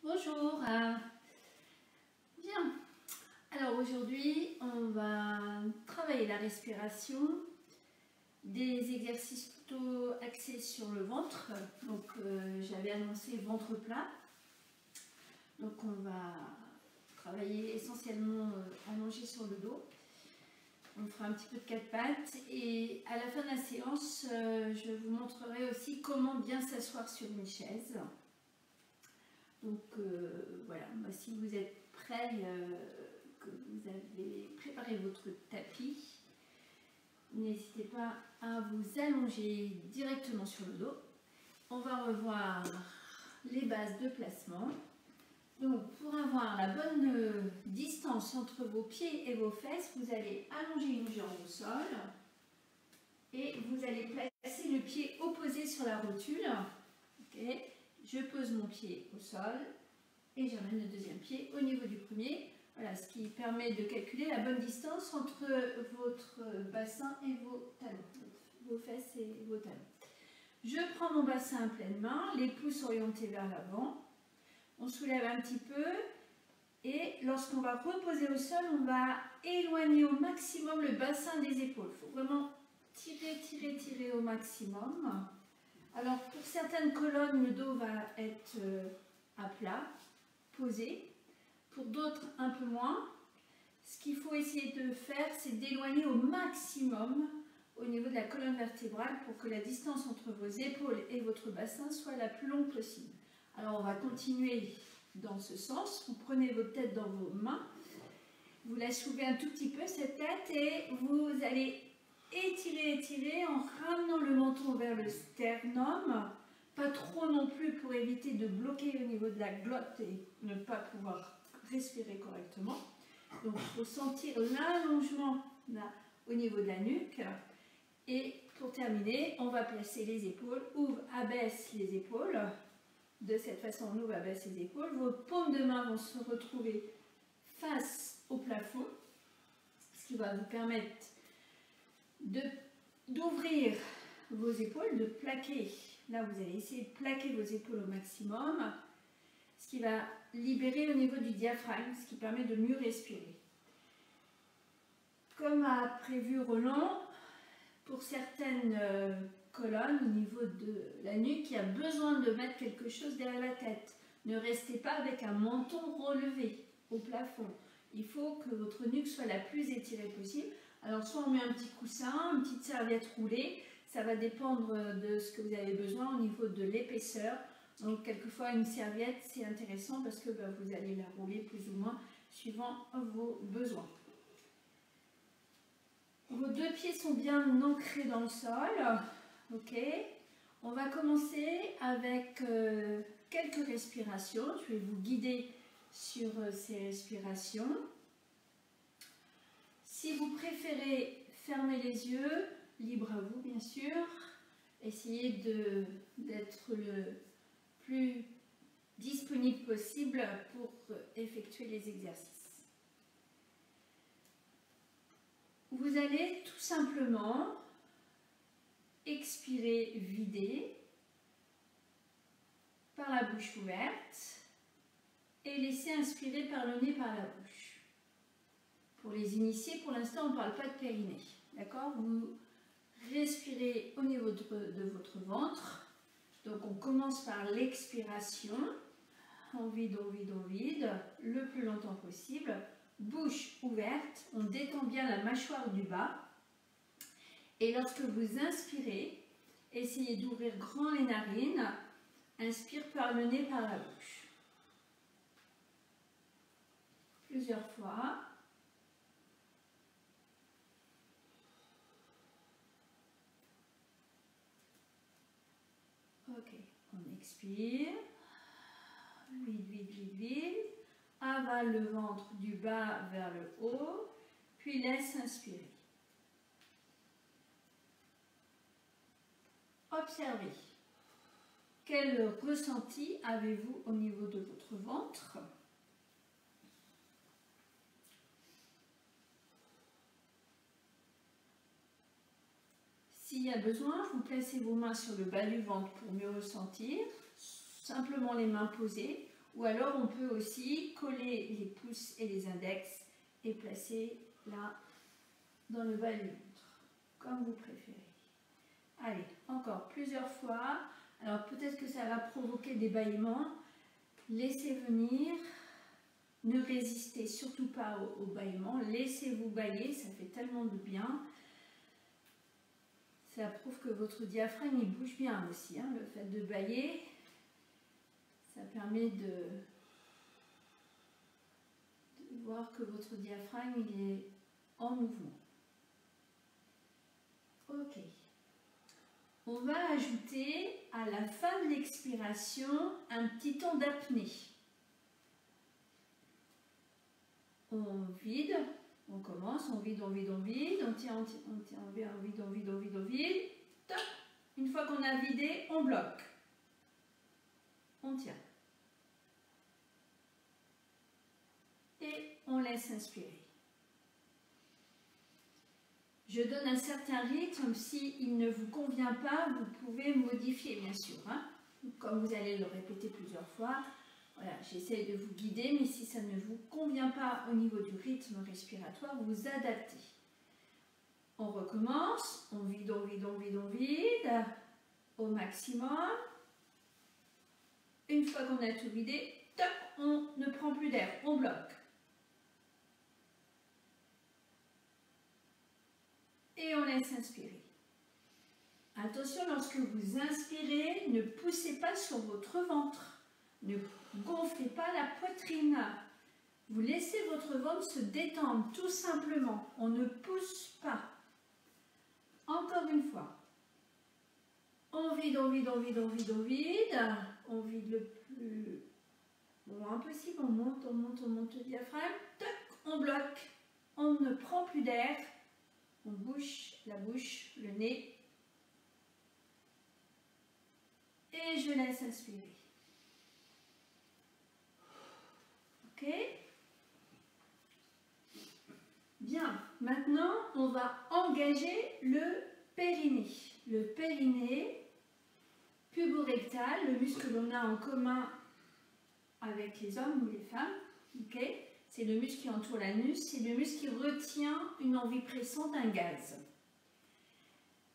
Bonjour. Bien. Alors aujourd'hui, on va travailler la respiration, des exercices plutôt axés sur le ventre. Donc j'avais annoncé ventre plat. Donc on va travailler essentiellement allongé sur le dos. On fera un petit peu de quatre pattes et à la fin de la séance, je vous montrerai aussi comment bien s'asseoir sur une chaise. Donc voilà, si vous êtes prêts, que vous avez préparé votre tapis, n'hésitez pas à vous allonger directement sur le dos. On va revoir les bases de placement. Donc pour avoir la bonne distance entre vos pieds et vos fesses, vous allez allonger une jambe au sol et vous allez placer le pied opposé sur la rotule. Okay. Je pose mon pied au sol et j'amène le deuxième pied au niveau du premier. Voilà, ce qui permet de calculer la bonne distance entre votre bassin et vos talons, vos fesses et vos talons. Je prends mon bassin à pleine main, les pouces orientés vers l'avant. On soulève un petit peu et lorsqu'on va reposer au sol, on va éloigner au maximum le bassin des épaules. Il faut vraiment tirer au maximum. Alors pour certaines colonnes, le dos va être à plat, posé. Pour d'autres, un peu moins. Ce qu'il faut essayer de faire, c'est d'éloigner au maximum au niveau de la colonne vertébrale pour que la distance entre vos épaules et votre bassin soit la plus longue possible. Alors on va continuer dans ce sens. Vous prenez votre tête dans vos mains, vous la soulevez un tout petit peu cette tête et vous allez étirer en ramenant le menton vers le sternum, pas trop non plus pour éviter de bloquer au niveau de la glotte et ne pas pouvoir respirer correctement. Donc il faut sentir l'allongement au niveau de la nuque. Et pour terminer, on va placer les épaules, ouvre, abaisse les épaules. De cette façon, on ouvre, abaisse les épaules. Vos paumes de main vont se retrouver face au plafond, ce qui va vous permettre d'ouvrir vos épaules, de plaquer. Là, vous allez essayer de plaquer vos épaules au maximum, ce qui va libérer au niveau du diaphragme, ce qui permet de mieux respirer. Comme a prévu Roland, pour certaines colonnes au niveau de la nuque, il y a besoin de mettre quelque chose derrière la tête. Ne restez pas avec un menton relevé au plafond. Il faut que votre nuque soit la plus étirée possible. Alors soit on met un petit coussin, une petite serviette roulée, ça va dépendre de ce que vous avez besoin au niveau de l'épaisseur. Donc quelquefois une serviette c'est intéressant parce que vous allez la rouler plus ou moins suivant vos besoins. Vos deux pieds sont bien ancrés dans le sol. Ok. On va commencer avec quelques respirations. Je vais vous guider sur ces respirations. Si vous préférez fermer les yeux, libre à vous bien sûr. Essayez d'être le plus disponible possible pour effectuer les exercices. Vous allez tout simplement expirer, vider par la bouche ouverte et laisser inspirer par le nez, par la bouche. Pour les initiés, pour l'instant, on ne parle pas de périnée. D'accord? Vous respirez au niveau de votre ventre. Donc, on commence par l'expiration. On vide, le plus longtemps possible. Bouche ouverte, on détend bien la mâchoire du bas. Et lorsque vous inspirez, essayez d'ouvrir grand les narines. Inspire par le nez, par la bouche. Plusieurs fois. Ok, on expire. Vide. Avale le ventre du bas vers le haut, puis laisse inspirer. Observez. Quel ressenti avez-vous au niveau de votre ventre? S'il y a besoin, vous placez vos mains sur le bas du ventre pour mieux ressentir. Simplement les mains posées. Ou alors on peut aussi coller les pouces et les index et placer là dans le bas du ventre, comme vous préférez. Allez, encore plusieurs fois. Alors peut-être que ça va provoquer des bâillements. Laissez venir. Ne résistez surtout pas au bâillement. Laissez-vous bâiller, ça fait tellement de bien. Ça prouve que votre diaphragme il bouge bien aussi. Hein. Le fait de bâiller, ça permet de voir que votre diaphragme il est en mouvement. Ok. On va ajouter à la fin de l'expiration un petit temps d'apnée. On vide, on commence, on vide, on vide, on vide, on tient, on vide, on vide, on vide, on vide. Top. Une fois qu'on a vidé, on bloque. On tient. Et on laisse inspirer. Je donne un certain rythme. S'il ne vous convient pas, vous pouvez modifier, bien sûr. Hein. Comme vous allez le répéter plusieurs fois, voilà, j'essaie de vous guider, mais si ça ne vous convient pas au niveau du rythme respiratoire, vous adaptez. On recommence, on vide, on vide, on vide, on vide, au maximum. Une fois qu'on a tout vidé, top, on ne prend plus d'air, on bloque. Et on laisse inspirer. Attention, lorsque vous inspirez, ne poussez pas sur votre ventre. Ne gonflez pas la poitrine. Vous laissez votre ventre se détendre, tout simplement. On ne pousse pas. Encore une fois. On vide, on vide, on vide, on vide, on vide. On vide le plus loin possible. On monte, on monte, on monte le diaphragme. Toc, on bloque. On ne prend plus d'air. On bouche la bouche, le nez. Et je laisse inspirer. Ok? Bien. Maintenant, on va engager le périnée. Le périnée puborectal, le muscle que l'on a en commun avec les hommes ou les femmes. Ok? C'est le muscle qui entoure l'anus, c'est le muscle qui retient une envie pressante, un gaz.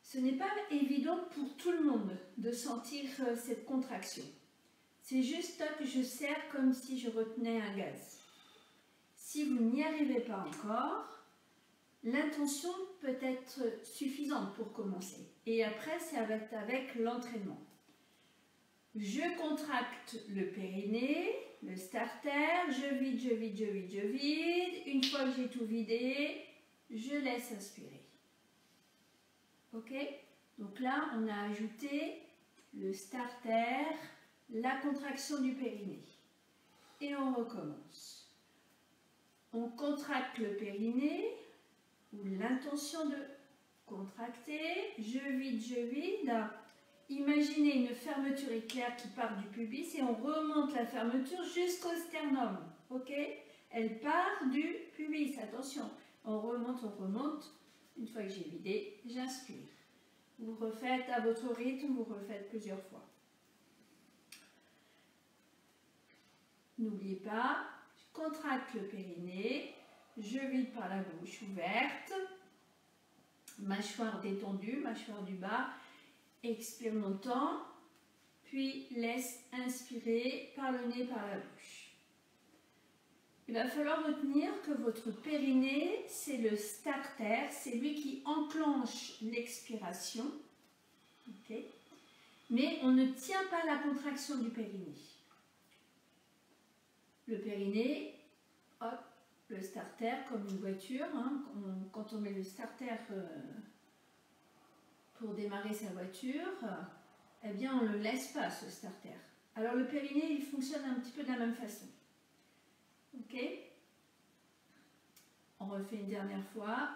Ce n'est pas évident pour tout le monde de sentir cette contraction. C'est juste que je serre comme si je retenais un gaz. Si vous n'y arrivez pas encore, l'intention peut être suffisante pour commencer. Et après, c'est avec l'entraînement. Je contracte le périnée, le starter, je vide, je vide, je vide, je vide. Une fois que j'ai tout vidé, je laisse inspirer. Ok? Donc là, on a ajouté le starter, la contraction du périnée. Et on recommence. On contracte le périnée, ou l'intention de contracter. Je vide, je vide. Imaginez une fermeture éclair qui part du pubis et on remonte la fermeture jusqu'au sternum. Ok? Elle part du pubis. Attention. On remonte, on remonte. Une fois que j'ai vidé, j'inspire. Vous refaites à votre rythme, vous refaites plusieurs fois. N'oubliez pas, je contracte le périnée, je vide par la bouche ouverte, mâchoire détendue, mâchoire du bas, expire longtemps, puis laisse inspirer par le nez, par la bouche. Il va falloir retenir que votre périnée, c'est le starter, c'est lui qui enclenche l'expiration. Okay. Mais on ne tient pas la contraction du périnée. Le périnée, hop, le starter comme une voiture. Hein, quand on met le starter pour démarrer sa voiture, eh bien on ne le laisse pas ce starter. Alors le périnée, il fonctionne un petit peu de la même façon. Ok? On refait une dernière fois.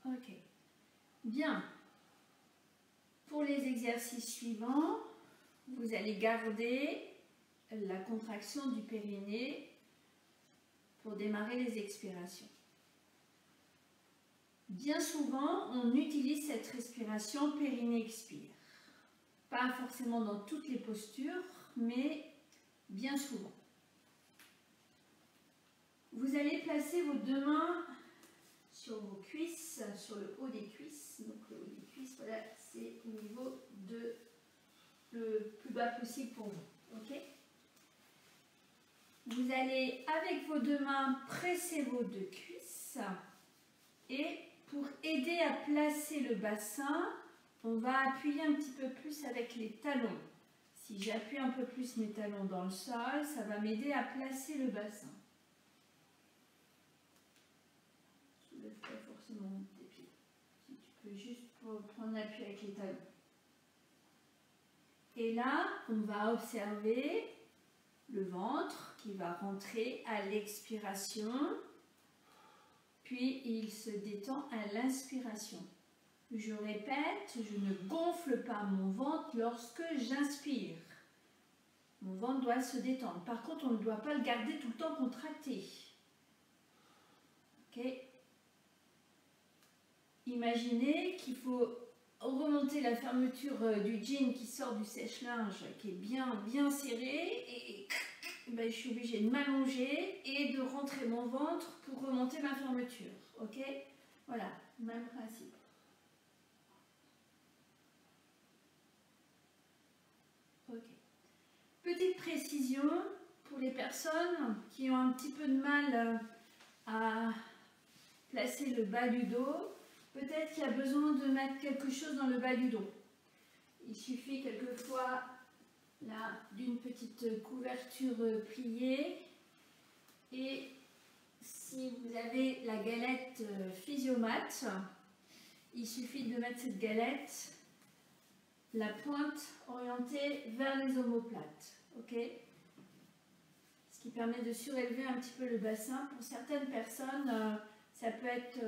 Ok. Bien. Pour les exercices suivants, vous allez garder la contraction du périnée pour démarrer les expirations. Bien souvent, on utilise cette respiration périnée-expire. Pas forcément dans toutes les postures, mais bien souvent. Vous allez placer vos deux mains sur vos cuisses, sur le haut des cuisses. Donc le haut des cuisses, voilà, c'est au niveau de le plus bas possible pour vous. Ok? Vous allez, avec vos deux mains, presser vos deux cuisses. Et pour aider à placer le bassin, on va appuyer un petit peu plus avec les talons. Si j'appuie un peu plus mes talons dans le sol, ça va m'aider à placer le bassin. Soulève pas forcément tes pieds. Si tu peux juste prendre l'appui avec les talons. Et là, on va observer le ventre qui va rentrer à l'expiration, puis il se détend à l'inspiration. Je répète, je ne gonfle pas mon ventre lorsque j'inspire. Mon ventre doit se détendre. Par contre, on ne doit pas le garder tout le temps contracté. Ok? Imaginez qu'il faut remonter la fermeture du jean qui sort du sèche-linge, qui est bien serré, et ben, je suis obligée de m'allonger et de rentrer mon ventre pour remonter ma fermeture. Ok? Voilà, même principe. Ok. Petite précision pour les personnes qui ont un petit peu de mal à placer le bas du dos. Peut-être qu'il y a besoin de mettre quelque chose dans le bas du dos. Il suffit quelquefois là d'une petite couverture pliée. Et si vous avez la galette Physiomat, il suffit de mettre cette galette, la pointe orientée vers les omoplates. Ok? Ce qui permet de surélever un petit peu le bassin. Pour certaines personnes, ça peut être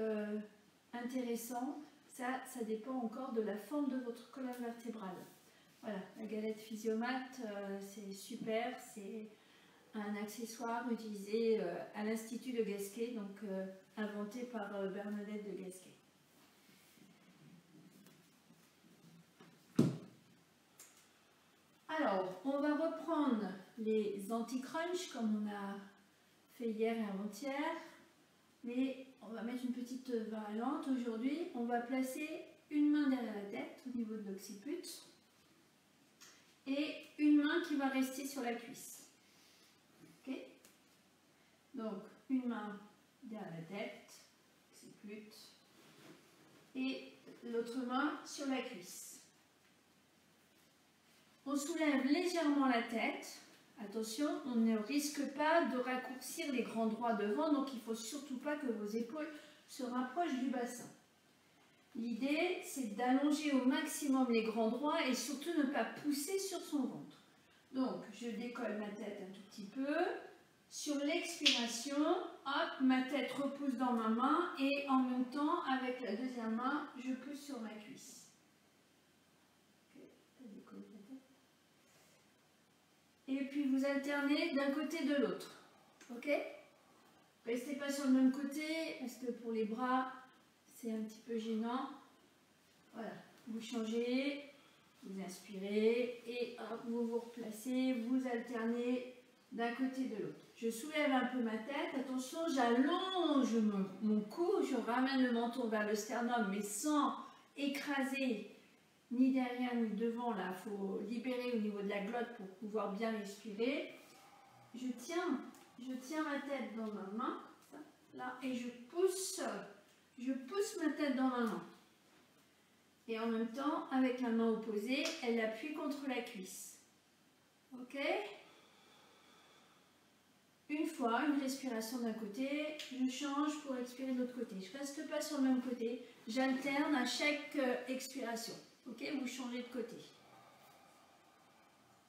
intéressant. Ça dépend encore de la forme de votre colonne vertébrale. Voilà, la galette Physiomat, c'est super. C'est un accessoire utilisé à l'Institut de Gasquet, donc inventé par Bernadette de Gasquet. Alors, on va reprendre les anti-crunch comme on a fait hier et avant-hier, mais on va mettre une petite variante aujourd'hui. On va placer une main derrière la tête au niveau de l'occiput et une main qui va rester sur la cuisse. Ok? Donc, une main derrière la tête, occiput, et l'autre main sur la cuisse. On soulève légèrement la tête. Attention, on ne risque pas de raccourcir les grands droits devant, donc il ne faut surtout pas que vos épaules se rapprochent du bassin. L'idée, c'est d'allonger au maximum les grands droits et surtout ne pas pousser sur son ventre. Donc, je décolle ma tête un tout petit peu. Sur l'expiration, hop, ma tête repousse dans ma main et en même temps, avec la deuxième main, je pousse sur ma cuisse. Et puis vous alternez d'un côté de l'autre. Ok? Restez pas sur le même côté, parce que pour les bras, c'est un petit peu gênant. Voilà, vous changez, vous inspirez, et hop, vous vous replacez, vous alternez d'un côté de l'autre. Je soulève un peu ma tête, attention, j'allonge mon cou, je ramène le menton vers le sternum, mais sans écraser ni derrière ni devant. Là, il faut libérer au niveau de la glotte pour pouvoir bien respirer. Je tiens ma tête dans ma main, là, et je pousse ma tête dans ma main. Et en même temps, avec la main opposée, elle appuie contre la cuisse. Ok? Une fois, une respiration d'un côté, je change pour expirer de l'autre côté. Je ne reste pas sur le même côté, j'alterne à chaque expiration. Ok, vous changez de côté.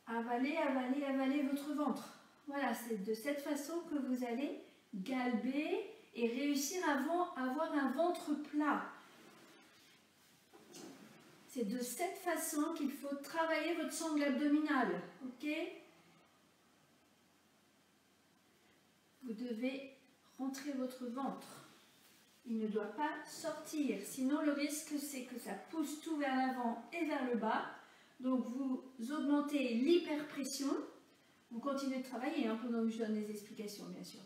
Avalez, avalez, avalez votre ventre. Voilà, c'est de cette façon que vous allez galber et réussir à avoir un ventre plat. C'est de cette façon qu'il faut travailler votre sangle abdominale. Ok? Vous devez rentrer votre ventre. il ne doit pas sortir. Sinon, le risque, c'est que ça pousse tout vers l'avant et vers le bas. Donc, vous augmentez l'hyperpression. Vous continuez de travailler pendant que je donne des explications, bien sûr.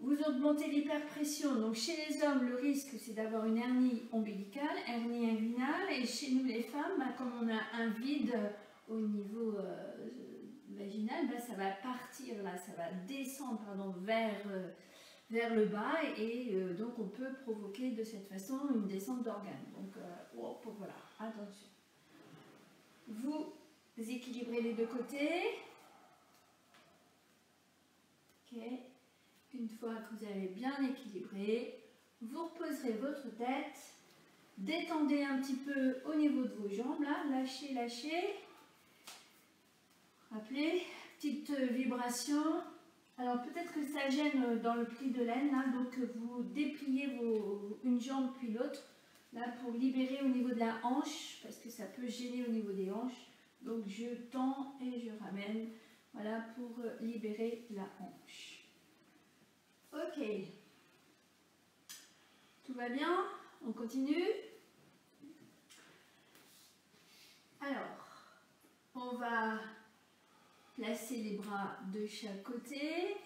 Vous augmentez l'hyperpression. Donc, chez les hommes, le risque, c'est d'avoir une hernie ombilicale, hernie inguinale. Et chez nous, les femmes, comme on a un vide au niveau vaginal, ça va partir là, ça va descendre vers le bas. Et donc, on peut provoquer de cette façon une descente d'organes. Donc, voilà, attention. Vous équilibrez les deux côtés. Ok. Une fois que vous avez bien équilibré, vous reposerez votre tête, détendez un petit peu au niveau de vos jambes, là, lâchez, lâchez. Rappelez, petite vibration. Alors peut-être que ça gêne dans le pli de laine, là, donc vous dépliez une jambe puis l'autre, là, pour libérer au niveau de la hanche, parce que ça peut gêner au niveau des hanches. Donc je tends et je ramène, voilà, pour libérer la hanche. Ok, tout va bien, on continue. Alors, on va placer les bras de chaque côté.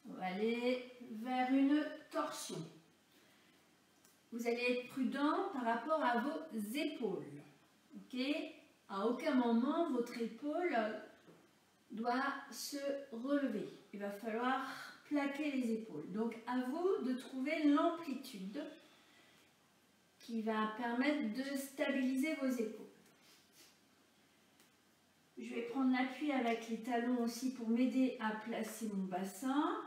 On va aller vers une torsion. Vous allez être prudent par rapport à vos épaules. Ok, à aucun moment votre épaule doit se relever. Il va falloir plaquer les épaules. Donc, à vous de trouver l'amplitude qui va permettre de stabiliser vos épaules. Je vais prendre l'appui avec les talons aussi pour m'aider à placer mon bassin.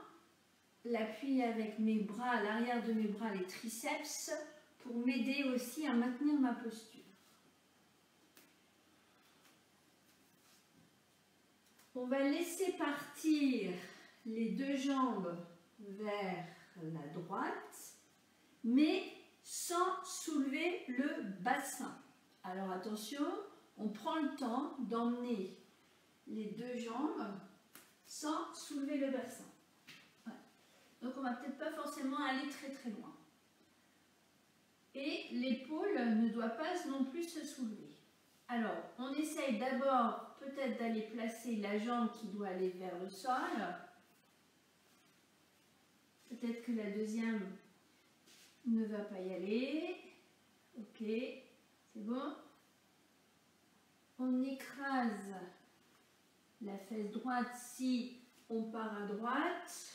L'appui avec mes bras, à l'arrière de mes bras, les triceps, pour m'aider aussi à maintenir ma posture. On va laisser partir les deux jambes vers la droite, mais sans soulever le bassin. Alors attention, on prend le temps d'emmener les deux jambes sans soulever le bassin. Ouais. Donc on va peut-être pas forcément aller très très loin. Et l'épaule ne doit pas non plus se soulever. Alors, on essaye d'abord peut-être d'aller placer la jambe qui doit aller vers le sol. Peut-être que la deuxième ne va pas y aller. Ok, c'est bon. On écrase la fesse droite si on part à droite.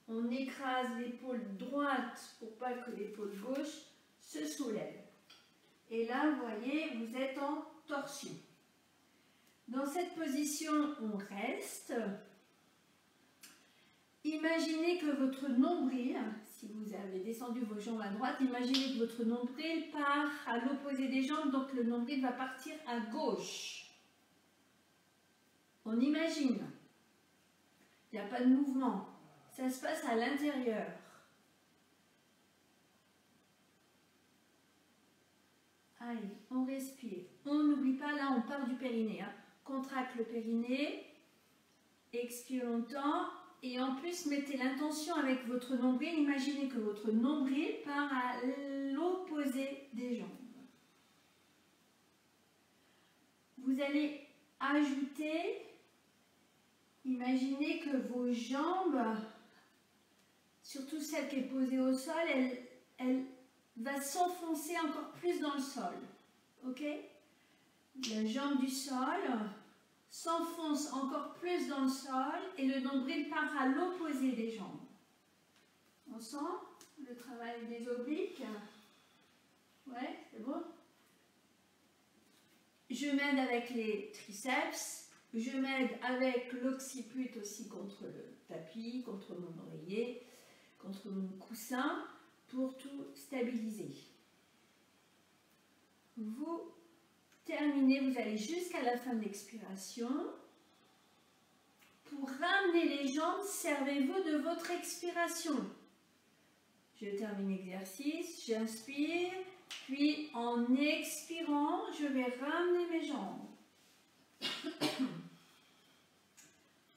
On écrase l'épaule droite pour pas que l'épaule gauche se soulève. Et là, vous voyez, vous êtes en torsion. Dans cette position, on reste. Imaginez que votre nombril, si vous avez descendu vos jambes à droite, imaginez que votre nombril part à l'opposé des jambes, donc le nombril va partir à gauche. On imagine. Il n'y a pas de mouvement. Ça se passe à l'intérieur. Allez, on respire. On n'oublie pas, là on part du périnée. Contracte le périnée, expire longtemps. Et en plus, mettez l'intention avec votre nombril. Imaginez que votre nombril part à l'opposé des jambes. Vous allez ajouter, imaginez que vos jambes, surtout celle qui est posée au sol, elle va s'enfoncer encore plus dans le sol. Ok? La jambe du sol s'enfonce encore plus dans le sol et le nombril part à l'opposé des jambes. On sent le travail des obliques? Ouais, c'est bon? Je m'aide avec les triceps, je m'aide avec l'occiput aussi contre le tapis, contre mon oreiller, contre mon coussin, pour tout stabiliser. Vous terminez, vous allez jusqu'à la fin de l'expiration. Pour ramener les jambes, servez-vous de votre expiration. Je termine l'exercice, j'inspire, puis en expirant, je vais ramener mes jambes.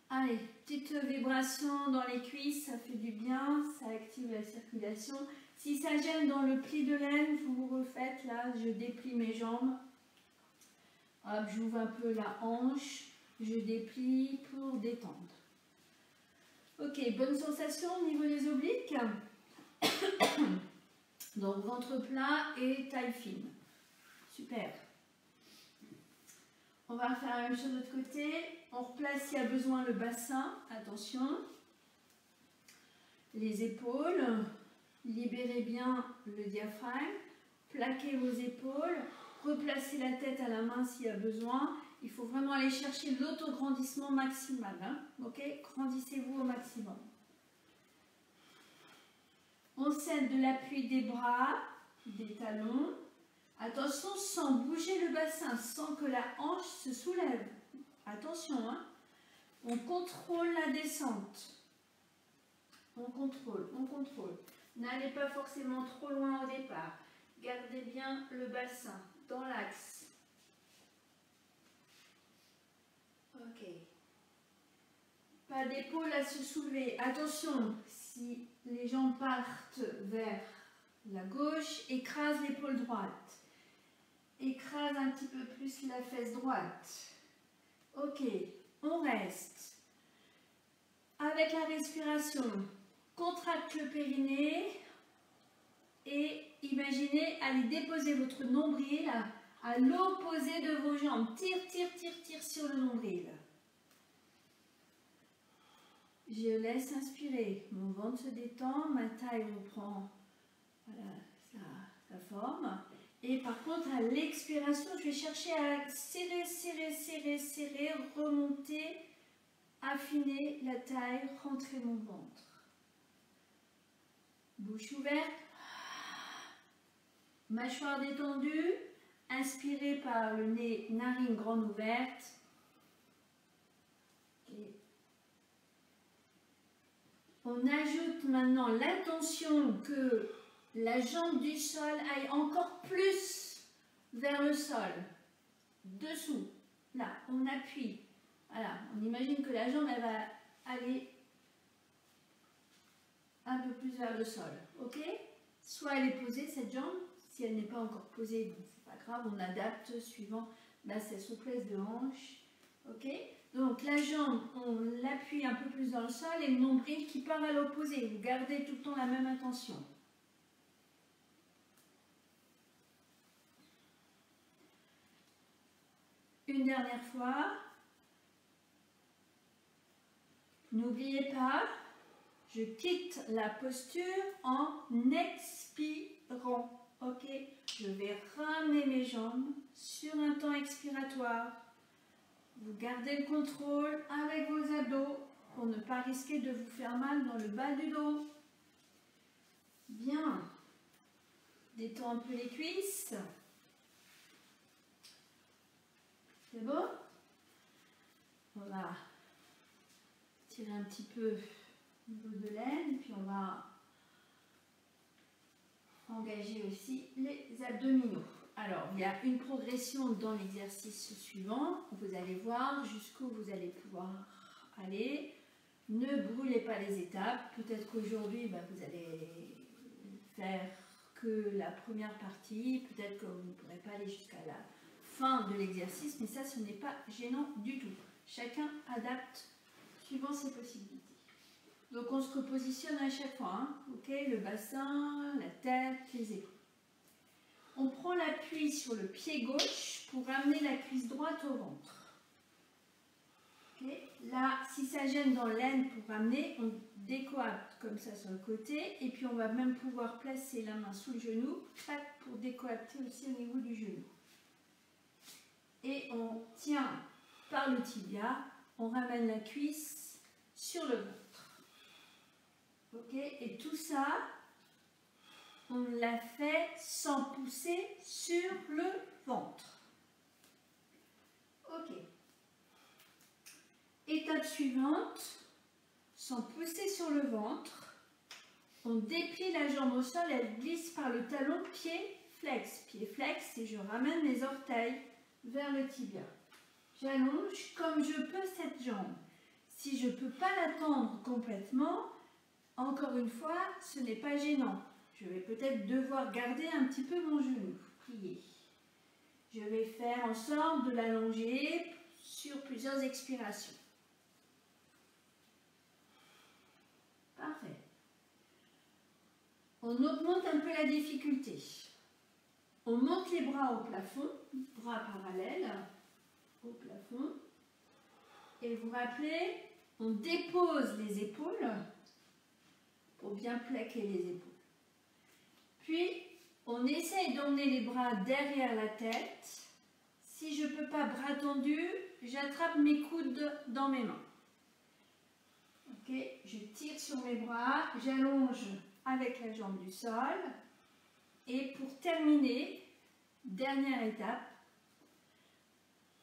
Allez, petite vibration dans les cuisses, ça fait du bien, ça active la circulation. Si ça gêne dans le pli de l'aine, vous refaites là, je déplie mes jambes. Hop, j'ouvre un peu la hanche, je déplie pour détendre. Ok, bonne sensation au niveau des obliques. Donc ventre plat et taille fine. Super. On va faire la même chose de l'autre côté. On replace s'il y a besoin le bassin. Attention. Les épaules. Libérez bien le diaphragme. Plaquez vos épaules. Replacez la tête à la main s'il y a besoin. Il faut vraiment aller chercher l'autograndissement maximal. Hein. Ok, grandissez-vous au maximum. On cède de l'appui des bras, des talons. Attention, sans bouger le bassin, sans que la hanche se soulève. Attention, hein. On contrôle la descente. On contrôle, on contrôle. N'allez pas forcément trop loin au départ. Gardez bien le bassin dans l'axe. Ok. Pas d'épaule à se soulever. Attention, si les jambes partent vers la gauche, écrase l'épaule droite. Écrase un petit peu plus la fesse droite. Ok, on reste. Avec la respiration, contracte le périnée et imaginez aller déposer votre nombril à l'opposé de vos jambes. Tire, tire, tire, tire sur le nombril. Je laisse inspirer. Mon ventre se détend, ma taille reprend voilà, sa forme. Et par contre, à l'expiration, je vais chercher à serrer, serrer, serrer, serrer, remonter, affiner la taille, rentrer mon ventre. Bouche ouverte. Mâchoire détendue. Inspirez par le nez, narine grande ouverte. Okay. On ajoute maintenant l'intention que la jambe du sol aille encore plus vers le sol. Dessous. Là, on appuie. Voilà, on imagine que la jambe, elle va aller un peu plus vers le sol. Ok? Soit elle est posée, cette jambe. Si elle n'est pas encore posée, bon, c'est pas grave, on adapte suivant sa souplesse de hanche. Ok? Donc la jambe, on l'appuie un peu plus dans le sol et le nombril qui part à l'opposé. Vous gardez tout le temps la même intention. Une dernière fois. N'oubliez pas, je quitte la posture en expirant. Ok, je vais ramener mes jambes sur un temps expiratoire. Vous gardez le contrôle avec vos abdos pour ne pas risquer de vous faire mal dans le bas du dos. Bien. Détends un peu les cuisses. C'est bon? On va tirer un petit peu au niveau de l'aine, puis on va engager aussi les abdominaux. Alors, il y a une progression dans l'exercice suivant. Vous allez voir jusqu'où vous allez pouvoir aller. Ne brûlez pas les étapes. Peut-être qu'aujourd'hui, vous allez faire que la première partie. Peut-être que vous ne pourrez pas aller jusqu'à la fin de l'exercice. Mais ça, ce n'est pas gênant du tout. Chacun adapte suivant ses possibilités. Donc, on se repositionne à chaque fois. Hein. Okay, le bassin, la tête, les épaules. On prend l'appui sur le pied gauche pour ramener la cuisse droite au ventre. Okay. Là, si ça gêne dans l'aine pour ramener, on décoapte comme ça sur le côté. Et puis, on va même pouvoir placer la main sous le genou pour décoapter aussi au niveau du genou. Et on tient par le tibia, on ramène la cuisse sur le ventre. Okay. Et tout ça, on l'a fait sans pousser sur le ventre. Ok. Étape suivante, sans pousser sur le ventre, on déplie la jambe au sol, elle glisse par le talon, pied flex. Pied flex et je ramène mes orteils vers le tibia. J'allonge comme je peux cette jambe. Si je ne peux pas la tendre complètement, Encore une fois, ce n'est pas gênant. Je vais peut-être devoir garder un petit peu mon genou, plié. Je vais faire en sorte de l'allonger sur plusieurs expirations. Parfait. On augmente un peu la difficulté. On monte les bras au plafond, bras parallèles au plafond. Et vous rappelez, on dépose les épaules pour bien plaquer les épaules. Puis, on essaye d'emmener les bras derrière la tête. Si je ne peux pas bras tendus, j'attrape mes coudes dans mes mains. Ok, je tire sur mes bras, j'allonge avec la jambe du sol. Et pour terminer, dernière étape,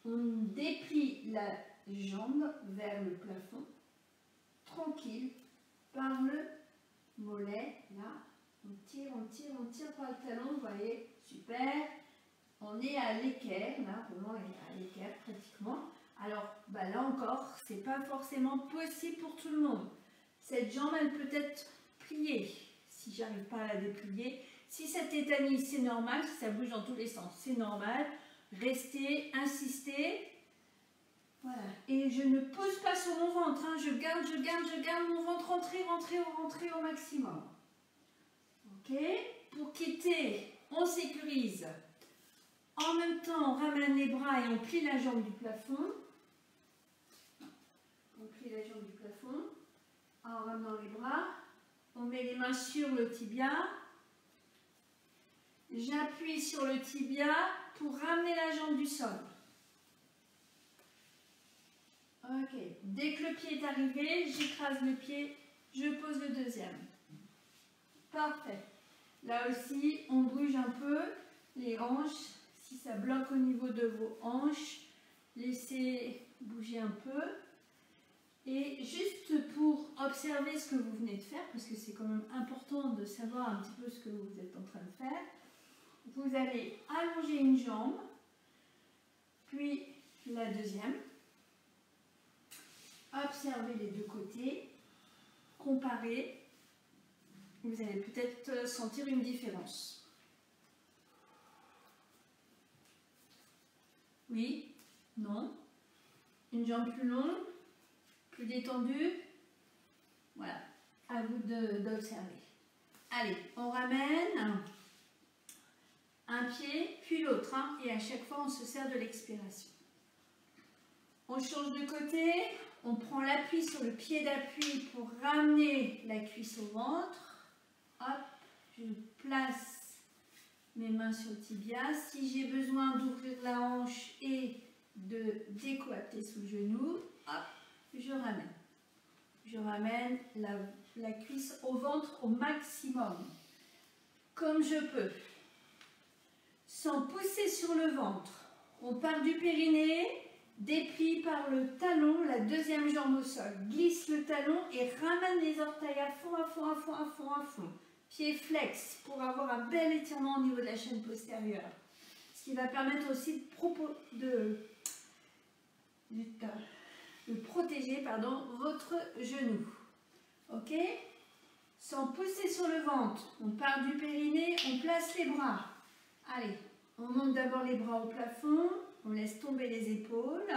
on déplie la jambe vers le plafond, tranquille, par le mollet, là. On tire, on tire, on tire par le talon, vous voyez, super. On est à l'équerre, là, vraiment à l'équerre pratiquement. Alors, bah là encore, c'est pas forcément possible pour tout le monde. Cette jambe, elle peut être pliée, si j'arrive pas à la déplier. Si ça tétanise, c'est normal, si ça bouge dans tous les sens, c'est normal. Restez, insistez. Voilà. Et je ne pose pas sur mon ventre, hein. Je garde mon ventre rentré au maximum. Ok. Pour quitter, on sécurise. En même temps, on ramène les bras et on plie la jambe du plafond. On plie la jambe du plafond. En ramenant les bras, on met les mains sur le tibia. J'appuie sur le tibia pour ramener la jambe du sol. Ok. Dès que le pied est arrivé, j'écrase le pied, je pose le deuxième. Parfait. Là aussi, on bouge un peu les hanches. Si ça bloque au niveau de vos hanches, laissez bouger un peu. Et juste pour observer ce que vous venez de faire, parce que c'est quand même important de savoir un petit peu ce que vous êtes en train de faire, vous allez allonger une jambe, puis la deuxième. Observez les deux côtés, comparez. Vous allez peut-être sentir une différence. Oui, non. Une jambe plus longue, plus détendue. Voilà, à vous d'observer. Allez, on ramène un pied, puis l'autre, hein, et à chaque fois, on se sert de l'expiration. On change de côté, on prend l'appui sur le pied d'appui pour ramener la cuisse au ventre. Hop, je place mes mains sur le tibia. Si j'ai besoin d'ouvrir la hanche et de décoapter sous le genou, hop, je ramène. Je ramène la cuisse au ventre au maximum, comme je peux. Sans pousser sur le ventre, on part du périnée, déplie par le talon, la deuxième jambe au sol. Glisse le talon et ramène les orteils à fond, à fond, à fond, à fond, à fond. Pied flex pour avoir un bel étirement au niveau de la chaîne postérieure. Ce qui va permettre aussi de protéger votre genou. Ok? Sans pousser sur le ventre, on part du périnée, on place les bras. Allez, on monte d'abord les bras au plafond, on laisse tomber les épaules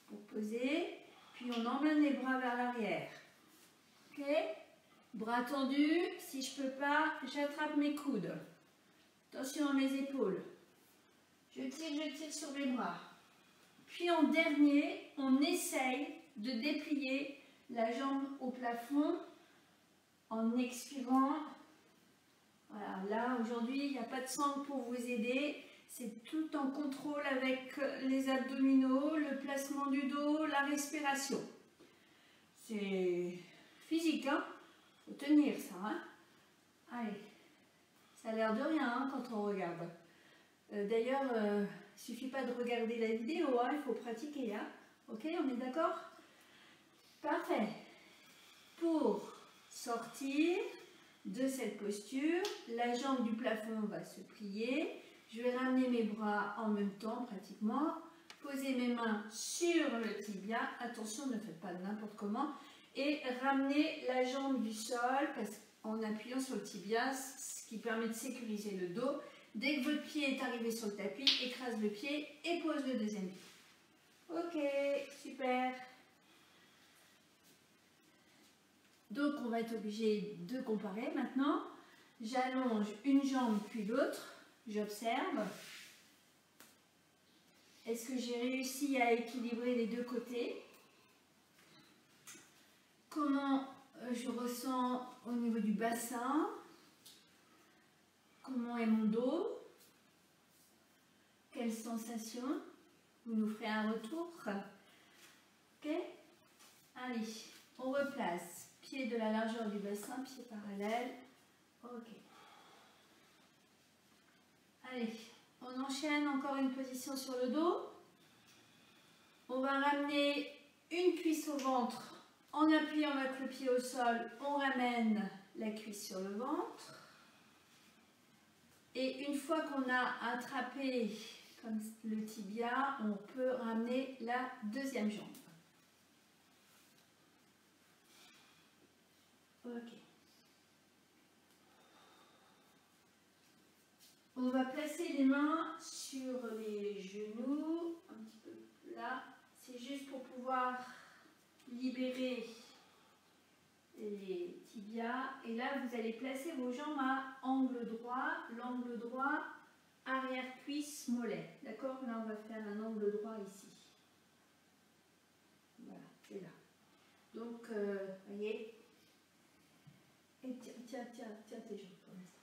pour poser, puis on emmène les bras vers l'arrière. Ok? Bras tendus, si je ne peux pas, j'attrape mes coudes. Attention à mes épaules. Je tire sur mes bras. Puis en dernier, on essaye de déplier la jambe au plafond en expirant. Voilà, là aujourd'hui, il n'y a pas de sangle pour vous aider. C'est tout en contrôle avec les abdominaux, le placement du dos, la respiration. C'est physique, hein? Faut tenir ça, hein? Allez, ça a l'air de rien hein, quand on regarde. D'ailleurs, il ne suffit pas de regarder la vidéo, hein, il faut pratiquer. Hein. Ok, on est d'accord? Parfait. Pour sortir de cette posture, la jambe du plafond va se plier. Je vais ramener mes bras en même temps, pratiquement. Poser mes mains sur le tibia. Attention, ne faites pas n'importe comment. et ramener la jambe du sol en appuyant sur le tibia, ce qui permet de sécuriser le dos. Dès que votre pied est arrivé sur le tapis, écrase le pied et pose le deuxième pied. Ok, super. Donc on va être obligé de comparer maintenant. J'allonge une jambe puis l'autre, j'observe. Est-ce que j'ai réussi à équilibrer les deux côtés? Comment je ressens au niveau du bassin? Comment est mon dos? Quelles sensations? Vous nous ferez un retour. Ok? Allez, on replace. Pied de la largeur du bassin, pied parallèle. Ok. Allez, on enchaîne encore une position sur le dos. On va ramener une cuisse au ventre. En appuyant avec le pied au sol, on ramène la cuisse sur le ventre. Et une fois qu'on a attrapé comme le tibia, on peut ramener la deuxième jambe. Ok. On va placer les mains sur les genoux, un petit peu là. C'est juste pour pouvoir libérer les tibias. Et là, vous allez placer vos jambes à angle droit. L'angle droit, arrière-cuisse, mollet. D'accord? Là, on va faire un angle droit ici. Voilà, c'est là. Donc, voyez. Et tiens tes jambes pour l'instant.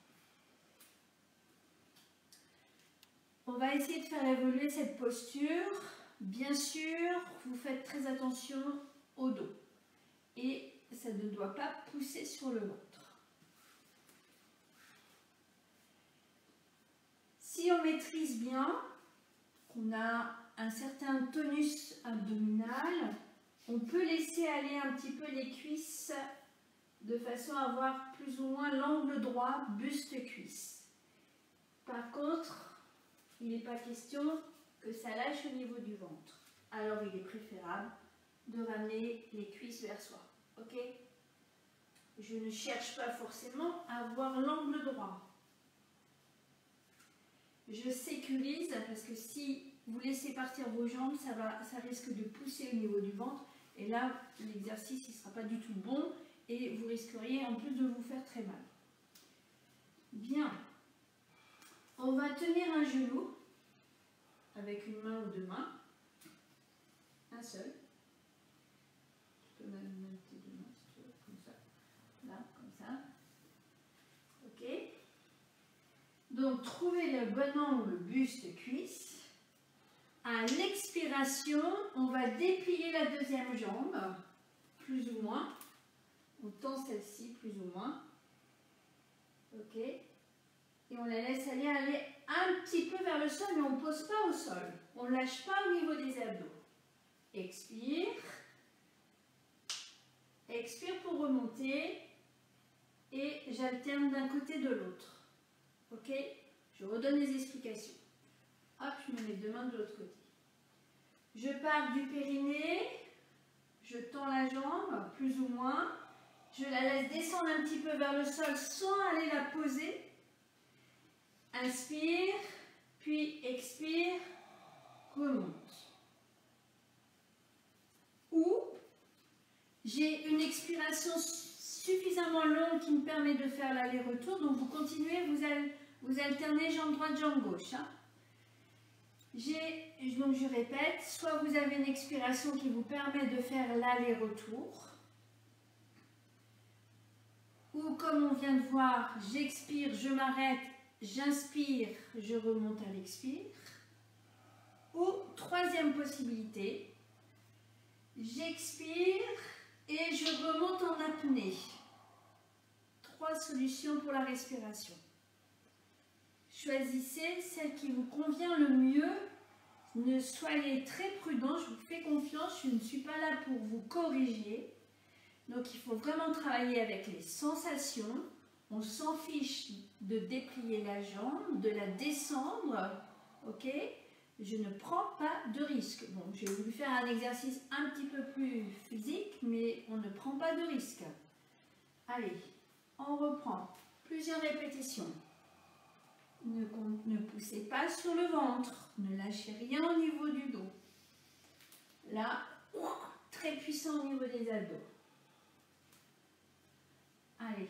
On va essayer de faire évoluer cette posture. Bien sûr, vous faites très attention au dos. Et ça ne doit pas pousser sur le ventre. Si on maîtrise bien, qu'on a un certain tonus abdominal, on peut laisser aller un petit peu les cuisses de façon à avoir plus ou moins l'angle droit buste-cuisse. Par contre, il n'est pas question que ça lâche au niveau du ventre. Alors il est préférable de ramener les cuisses vers soi. Ok? Je ne cherche pas forcément à avoir l'angle droit. Je sécurise parce que si vous laissez partir vos jambes, ça risque de pousser au niveau du ventre. Et là, l'exercice ne sera pas du tout bon et vous risqueriez en plus de vous faire très mal. Bien. On va tenir un genou avec une main ou deux mains. Un seul. Tu peux même mettre tes deux mains si tu veux, comme ça. Là, comme ça. Ok. Donc, trouvez le bon angle buste-cuisse. À l'expiration, on va déplier la deuxième jambe, plus ou moins. On tend celle-ci, plus ou moins. Ok. Et on la laisse aller un petit peu vers le sol, mais on ne pose pas au sol. On ne lâche pas au niveau des abdos. Expire. Expire pour remonter. Et j'alterne d'un côté de l'autre. Ok? Je redonne les explications. Hop, je mets mes deux mains de l'autre côté. Je pars du périnée. Je tends la jambe, plus ou moins. Je la laisse descendre un petit peu vers le sol sans aller la poser. Inspire, puis expire, remonte. Ou j'ai une expiration suffisamment longue qui me permet de faire l'aller-retour. Donc vous continuez, vous alternez jambe droite, jambe gauche. Hein. Donc je répète, soit vous avez une expiration qui vous permet de faire l'aller-retour. Ou comme on vient de voir, j'expire, je m'arrête. J'inspire, je remonte à l'expire. Ou troisième possibilité, j'expire et je remonte en apnée. Trois solutions pour la respiration. Choisissez celle qui vous convient le mieux. Ne soyez très prudent, je vous fais confiance, je ne suis pas là pour vous corriger. Donc il faut vraiment travailler avec les sensations. On s'en fiche de déplier la jambe, de la descendre, ok? je ne prends pas de risque. Bon, j'ai voulu faire un exercice un petit peu plus physique, mais on ne prend pas de risque. Allez, on reprend. Plusieurs répétitions. Ne poussez pas sur le ventre. Ne lâchez rien au niveau du dos. Là, très puissant au niveau des abdos. Allez.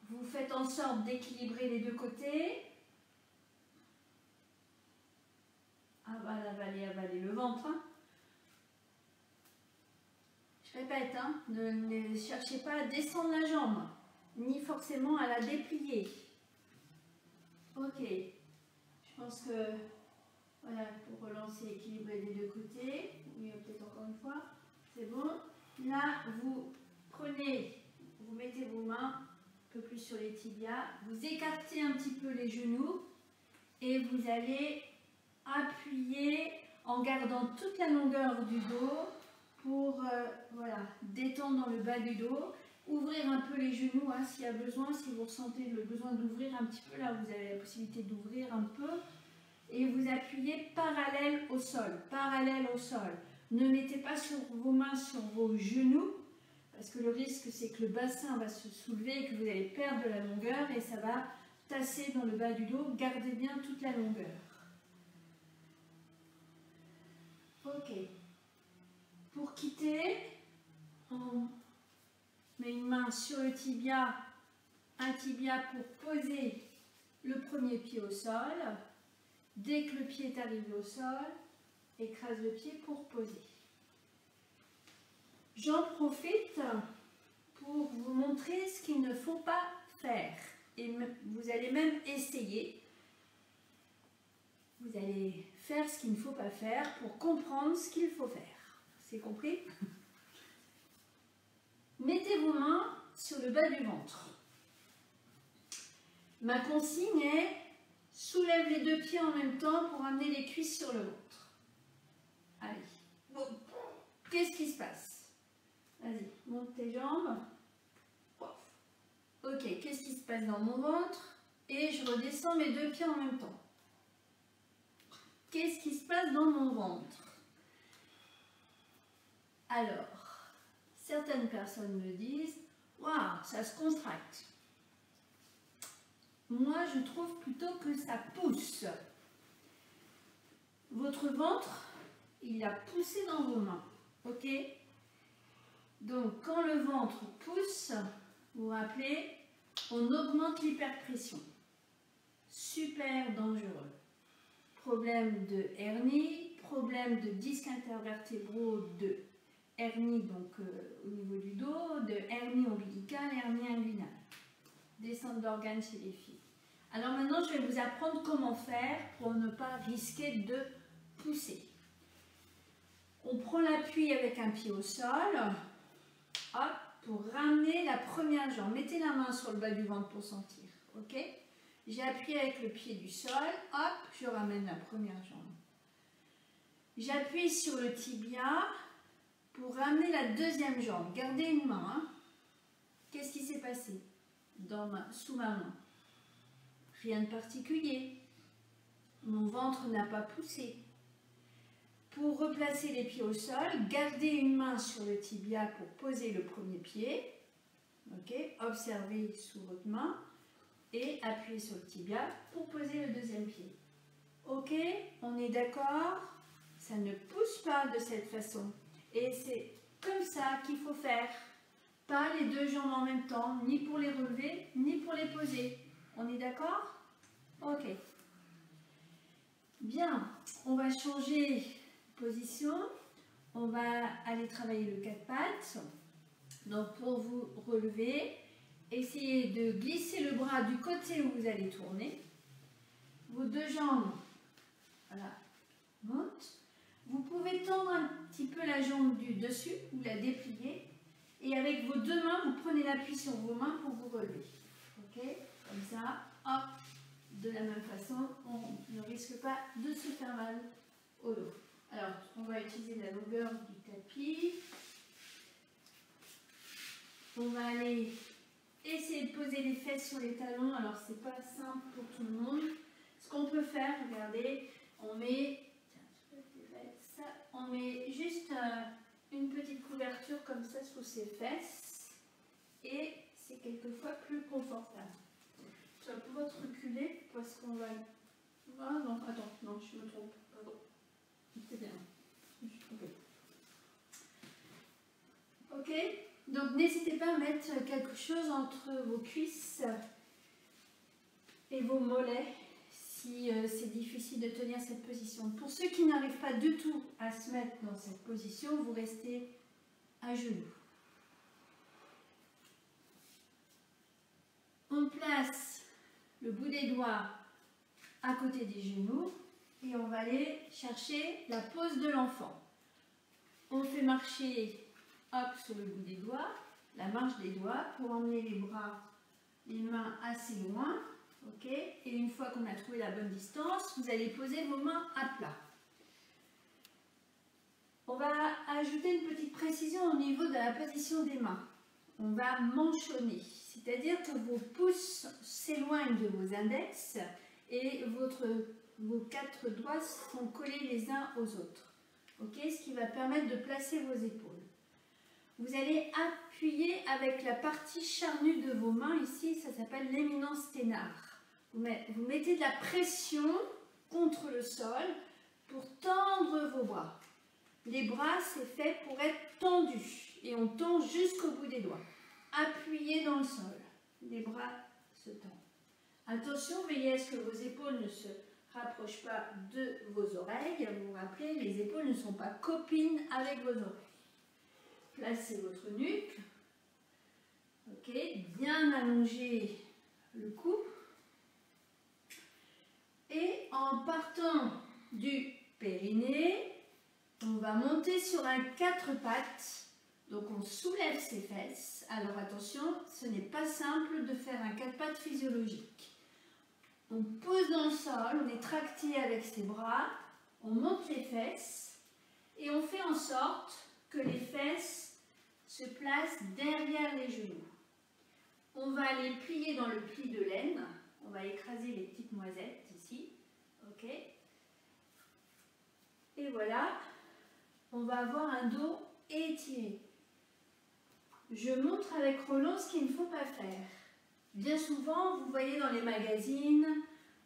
Vous faites en sorte d'équilibrer les deux côtés. Avaler le ventre. Hein. Je répète, hein, ne cherchez pas à descendre la jambe, ni forcément à la déplier. Ok. Je pense que, voilà, pour relancer, équilibrer les deux côtés. Oui, peut-être encore une fois. C'est bon. Là, vous prenez, vous mettez vos mains un peu plus sur les tibias. Vous écartez un petit peu les genoux et vous allez appuyer en gardant toute la longueur du dos pour voilà, détendre dans le bas du dos, ouvrir un peu les genoux hein, s'il y a besoin, si vous ressentez le besoin d'ouvrir un petit peu, là vous avez la possibilité d'ouvrir un peu et vous appuyez parallèle au sol, Ne mettez pas sur vos mains sur vos genoux parce que le risque c'est que le bassin va se soulever et que vous allez perdre de la longueur et ça va tasser dans le bas du dos. Gardez bien toute la longueur. Ok. Pour quitter, on met une main sur le tibia, un tibia pour poser le premier pied au sol. Dès que le pied est arrivé au sol, écrase le pied pour poser. J'en profite pour vous montrer ce qu'il ne faut pas faire. Et vous allez même essayer. Vous allez faire ce qu'il ne faut pas faire pour comprendre ce qu'il faut faire. C'est compris? Mettez vos mains sur le bas du ventre. Ma consigne est soulève les deux pieds en même temps pour amener les cuisses sur le ventre. Allez. Qu'est-ce qui se passe? Vas-y, monte tes jambes. Ok, qu'est-ce qui se passe dans mon ventre? Et je redescends mes deux pieds en même temps. Qu'est-ce qui se passe dans mon ventre? Alors, certaines personnes me disent « Waouh, ça se contracte ». Moi, je trouve plutôt que ça pousse. Votre ventre, il a poussé dans vos mains, ok? Donc, quand le ventre pousse, vous vous rappelez, on augmente l'hyperpression. Super dangereux. Problème de hernie, problème de disques intervertébraux, de hernie donc au niveau du dos, de hernie ombilicale, hernie inguinale. Descente d'organes chez les filles. Alors maintenant, je vais vous apprendre comment faire pour ne pas risquer de pousser. On prend l'appui avec un pied au sol, hop, pour ramener la première jambe. Mettez la main sur le bas du ventre pour sentir, ok? J'appuie avec le pied du sol, hop, je ramène la première jambe. J'appuie sur le tibia pour ramener la deuxième jambe. Gardez une main. Hein. Qu'est-ce qui s'est passé sous ma main? Rien de particulier. Mon ventre n'a pas poussé. Pour replacer les pieds au sol, gardez une main sur le tibia pour poser le premier pied. Ok, observez sous votre main. Et appuyez sur le tibia pour poser le deuxième pied. Ok, on est d'accord? Ça ne pousse pas de cette façon. Et c'est comme ça qu'il faut faire. Pas les deux jambes en même temps, ni pour les relever, ni pour les poser. On est d'accord? Ok. Bien, on va changer de position. On va aller travailler le quatre pattes. Donc pour vous relever, essayez de glisser le bras du côté où vous allez tourner. Vos deux jambes, voilà, montent. Vous pouvez tendre un petit peu la jambe du dessus ou la déplier. Et avec vos deux mains, vous prenez l'appui sur vos mains pour vous relever. Ok? Comme ça, hop, de la même façon, on ne risque pas de se faire mal au dos. Alors, on va utiliser la longueur du tapis. On va aller essayer de poser les fesses sur les talons. Alors, c'est pas simple pour tout le monde. Ce qu'on peut faire, regardez, On met, ça, on met juste une petite couverture comme ça sous ses fesses et c'est quelquefois plus confortable. Tu vas pouvoir te reculer parce qu'on va... Ah non, attends, non, je me trompe, pardon. C'est bien, je me suis trompée. Ok, donc n'hésitez pas à mettre quelque chose entre vos cuisses et vos mollets si c'est difficile de tenir cette position. Pour ceux qui n'arrivent pas du tout à se mettre dans cette position, vous restez à genoux. On place le bout des doigts à côté des genoux et on va aller chercher la pose de l'enfant. On fait marcher hop sur le bout des doigts, la marche des doigts pour emmener les bras, les mains assez loin. Ok, et une fois qu'on a trouvé la bonne distance, vous allez poser vos mains à plat. On va ajouter une petite précision au niveau de la position des mains. On va manchonner, c'est-à-dire que vos pouces s'éloignent de vos index et vos 4 doigts sont collés les uns aux autres. Ok, ce qui va permettre de placer vos épaules. Vous allez appuyer avec la partie charnue de vos mains, ici ça s'appelle l'éminence ténare. Vous mettez de la pression contre le sol pour tendre vos bras. Les bras, c'est fait pour être tendus et on tend jusqu'au bout des doigts. Appuyez dans le sol. Les bras se tendent. Attention, veillez à ce que vos épaules ne se rapprochent pas de vos oreilles. Vous vous rappelez, les épaules ne sont pas copines avec vos oreilles. Placez votre nuque. Ok, bien allongez le cou. Et en partant du périnée, on va monter sur un 4 pattes. Donc on soulève ses fesses. Alors attention, ce n'est pas simple de faire un 4 pattes physiologique. On pose dans le sol, on est tracté avec ses bras, on monte les fesses et on fait en sorte que les fesses se placent derrière les genoux. On va les plier dans le pli de laine. On va écraser les petites noisettes ici. Ok. Et voilà, on va avoir un dos étiré. Je montre avec Roland ce qu'il ne faut pas faire. Bien souvent, vous voyez dans les magazines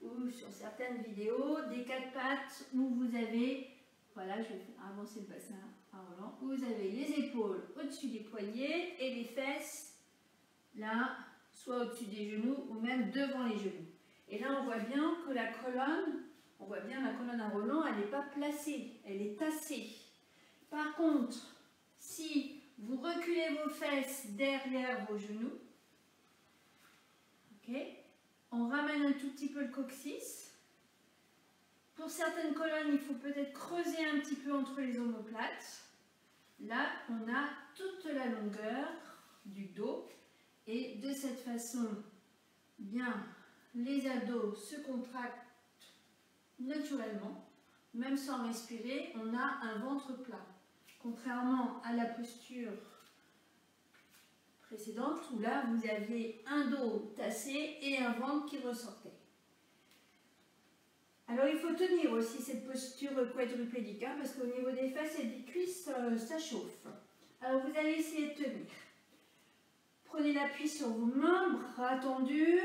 ou sur certaines vidéos des 4 pattes où vous avez, voilà, je vais faire avancer le bassin à Roland, où vous avez les épaules au-dessus des poignets et les fesses là, soit au-dessus des genoux ou même devant les genoux. Et là, on voit bien que la colonne, à Roland, elle n'est pas placée, elle est tassée. Par contre, si vous reculez vos fesses derrière vos genoux, ok, on ramène un tout petit peu le coccyx. Pour certaines colonnes, il faut peut-être creuser un petit peu entre les omoplates. Là, on a toute la longueur du dos. Et de cette façon, bien, les abdos se contractent naturellement. Même sans respirer, on a un ventre plat. Contrairement à la posture précédente, où là, vous aviez un dos tassé et un ventre qui ressortait. Alors, il faut tenir aussi cette posture quadrupédique, hein, parce qu'au niveau des fesses et des cuisses, ça chauffe. Alors, vous allez essayer de tenir. Prenez l'appui sur vos mains, bras tendus.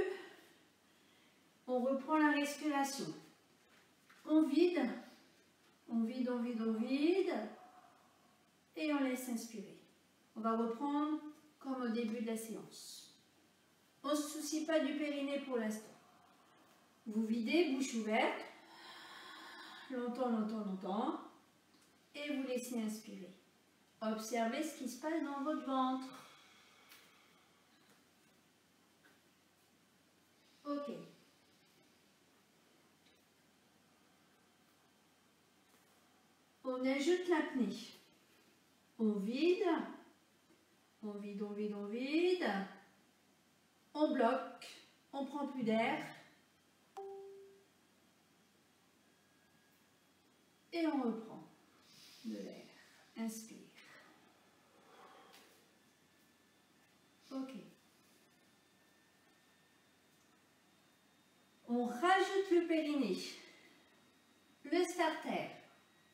On reprend la respiration. On vide, on vide, on vide, on vide. Et on laisse inspirer. On va reprendre comme au début de la séance. On ne se soucie pas du périnée pour l'instant. Vous videz, bouche ouverte. Longtemps, longtemps, longtemps. Et vous laissez inspirer. Observez ce qui se passe dans votre ventre. Ok. On ajoute l'apnée. On vide. On vide, on vide, on vide. On bloque. On prend plus d'air. Et on reprend de l'air. Inspire. Ok. On rajoute le périnée. le starter.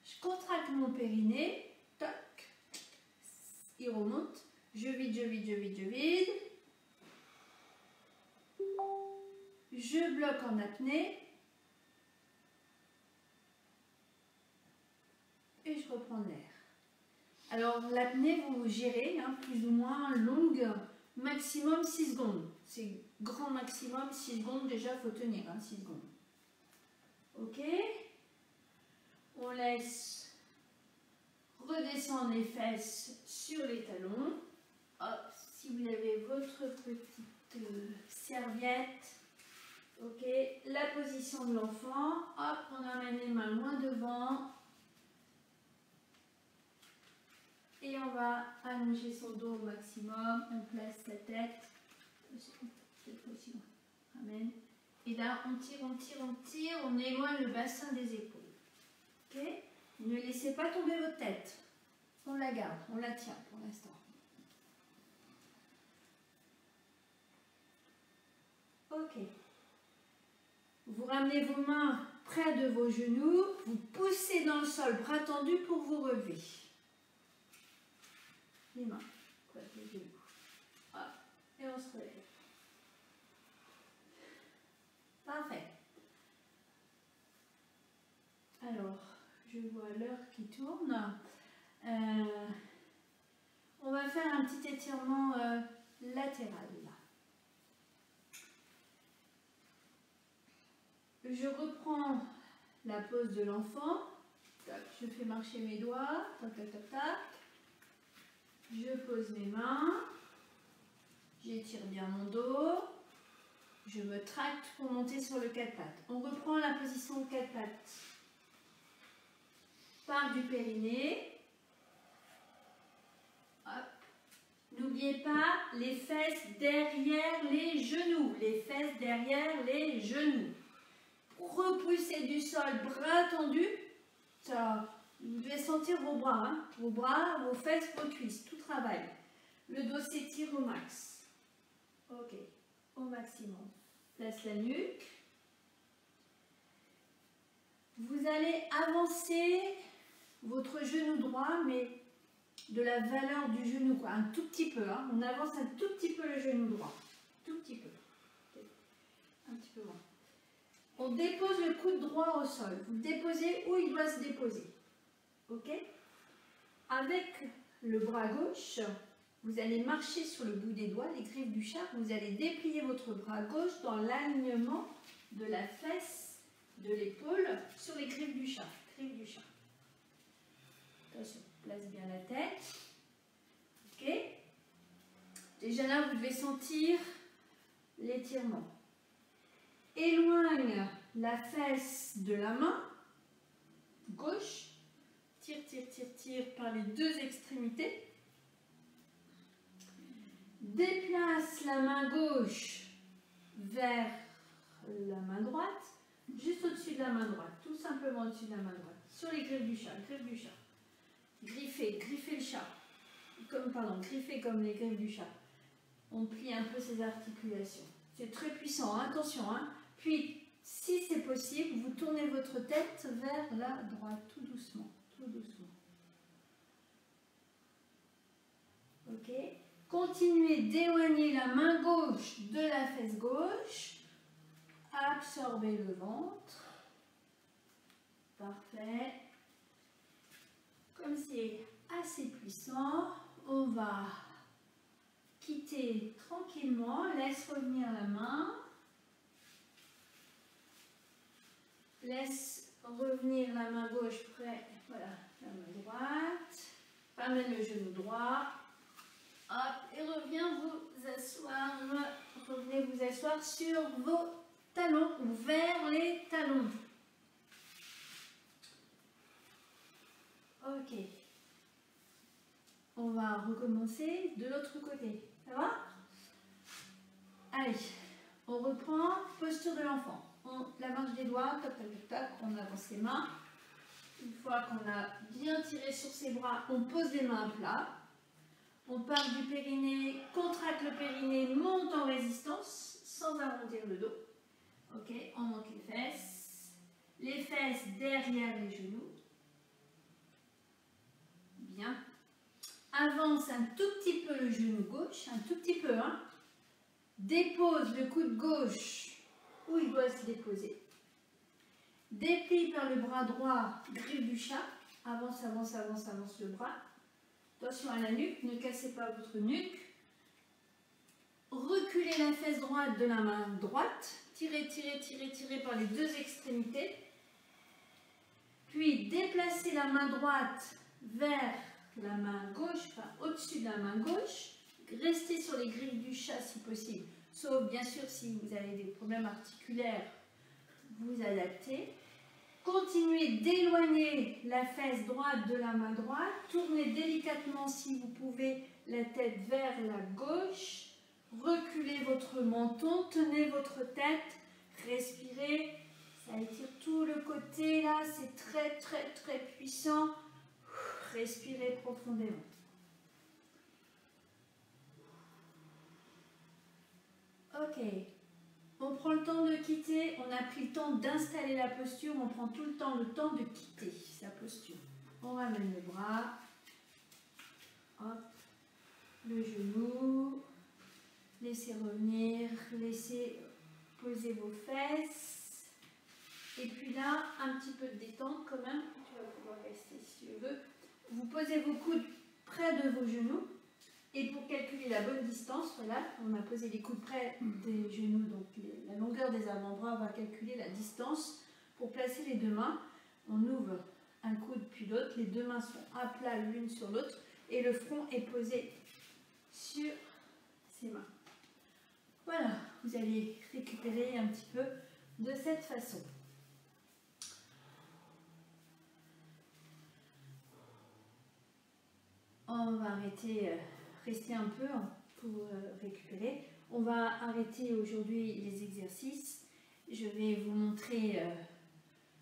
Je contracte mon périnée, toc, il remonte, je vide, je vide, je vide, je vide. Je bloque en apnée. Et je reprends l'air. Alors l'apnée, vous gérez, hein, plus ou moins longue, maximum 6 secondes. C'est grand maximum 6 secondes, déjà il faut tenir, hein, 6 secondes. Ok. On laisse redescendre les fesses sur les talons. Hop, si vous avez votre petite serviette. Ok, la position de l'enfant. Hop, on amène les mains loin devant. Et on va allonger son dos au maximum. On place sa tête. Peut-être aussi loin. Amen. Et là, on tire, on tire, on tire. On éloigne le bassin des épaules. Ok. Ne laissez pas tomber votre tête. On la garde, on la tient pour l'instant. Ok. Vous ramenez vos mains près de vos genoux. Vous poussez dans le sol, bras tendus pour vous relever. Les mains, les genoux. Hop. Et on se relève. Parfait. Alors, je vois l'heure qui tourne. On va faire un petit étirement latéral. Je reprends la pose de l'enfant. Je fais marcher mes doigts. Tac, tac, tac, tac. Je pose mes mains. J'étire bien mon dos. Je me tracte pour monter sur le 4 pattes. On reprend la position de 4 pattes. Part du périnée. N'oubliez pas les fesses derrière les genoux. Les fesses derrière les genoux. Repoussez du sol, bras tendus. Ça, vous devez sentir vos bras. Hein. Vos bras, vos fesses, vos cuisses. Tout travaille. Le dos s'étire au max. Ok. Au maximum. Place la nuque. Vous allez avancer votre genou droit, mais de la valeur du genou, quoi. Un tout petit peu. Hein. On avance un tout petit peu le genou droit. Tout petit peu. Un petit peu moins. On dépose le coude droit au sol. Vous le déposez où il doit se déposer. Ok? Avec le bras gauche, vous allez marcher sur le bout des doigts, les griffes du chat. Vous allez déplier votre bras gauche dans l'alignement de la fesse, de l'épaule, sur les griffes du chat. Griffes du chat. Attention, place bien la tête. Ok? Déjà là, vous devez sentir l'étirement. Éloigne la fesse de la main gauche. Tire, tire, tire, tire par les deux extrémités. Déplace la main gauche vers la main droite, juste au-dessus de la main droite, tout simplement au-dessus de la main droite, sur les griffes du chat, griffes du chat. Griffez, griffez le chat, griffez comme les griffes du chat. On plie un peu ses articulations. C'est très puissant, hein, attention. Hein. Puis, si c'est possible, vous tournez votre tête vers la droite, tout doucement, tout doucement. Ok. Continuez d'éloigner la main gauche de la fesse gauche. Absorbez le ventre. Parfait. Comme c'est assez puissant, on va quitter tranquillement. Laisse revenir la main. Laisse revenir la main gauche près. Voilà, la main droite. Ramène le genou droit. Hop, et reviens vous asseoir. Revenez vous asseoir sur vos talons ou vers les talons. Ok. On va recommencer de l'autre côté. Ça va? Allez, on reprend posture de l'enfant. La marche des doigts, toc, toc, toc, toc, on avance les mains. Une fois qu'on a bien tiré sur ses bras, on pose les mains à plat. On part du périnée, contracte le périnée, monte en résistance sans arrondir le dos. Ok, on monte les fesses. les fesses derrière les genoux. Bien. Avance un tout petit peu le genou gauche, un tout petit peu. Hein. Dépose le coude gauche où il doit se déposer. Déplie par le bras droit, griffe du chat. Avance, avance, avance, avance le bras. Attention à la nuque, ne cassez pas votre nuque. Reculez la fesse droite de la main droite. Tirez, tirez, tirez, tirez par les deux extrémités. Puis déplacez la main droite vers la main gauche, enfin au-dessus de la main gauche. Restez sur les griffes du chat si possible. Sauf bien sûr si vous avez des problèmes articulaires, vous adaptez. Continuez d'éloigner la fesse droite de la main droite. Tournez délicatement si vous pouvez la tête vers la gauche. Reculez votre menton, tenez votre tête, respirez. Ça étire tout le côté là, c'est très très très puissant. Respirez profondément. Ok. On prend le temps de quitter, on a pris le temps d'installer la posture, on prend tout le temps de quitter sa posture. On ramène le bras, hop, le genou, laissez revenir, laissez poser vos fesses. Et puis là, un petit peu de détente quand même, tu vas pouvoir rester si tu veux. Vous posez vos coudes près de vos genoux. Et pour calculer la bonne distance, voilà, on a posé les coudes près des genoux, donc la longueur des avant-bras, on va calculer la distance. Pour placer les deux mains, on ouvre un coude puis l'autre, les deux mains sont à plat l'une sur l'autre et le front est posé sur ses mains. Voilà, vous allez récupérer un petit peu de cette façon. On va arrêter... Restez un peu pour récupérer. On va arrêter aujourd'hui les exercices. Je vais vous montrer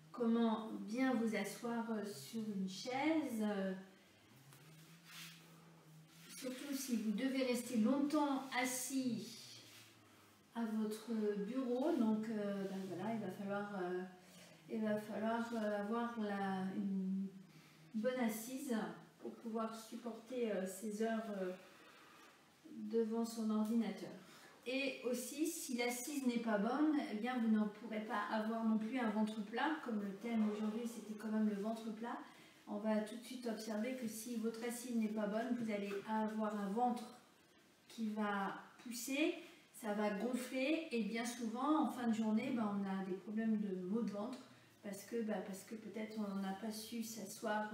comment bien vous asseoir sur une chaise. Surtout si vous devez rester longtemps assis à votre bureau. Donc ben voilà, il va falloir avoir une bonne assise pour pouvoir supporter ces heures devant son ordinateur. Et aussi, si l'assise n'est pas bonne, eh bien vous n'en pourrez pas avoir non plus un ventre plat, comme le thème aujourd'hui c'était quand même le ventre plat. On va tout de suite observer que si votre assise n'est pas bonne, vous allez avoir un ventre qui va pousser, ça va gonfler et bien souvent en fin de journée, ben, on a des problèmes de maux de ventre parce que peut-être on n'a pas su s'asseoir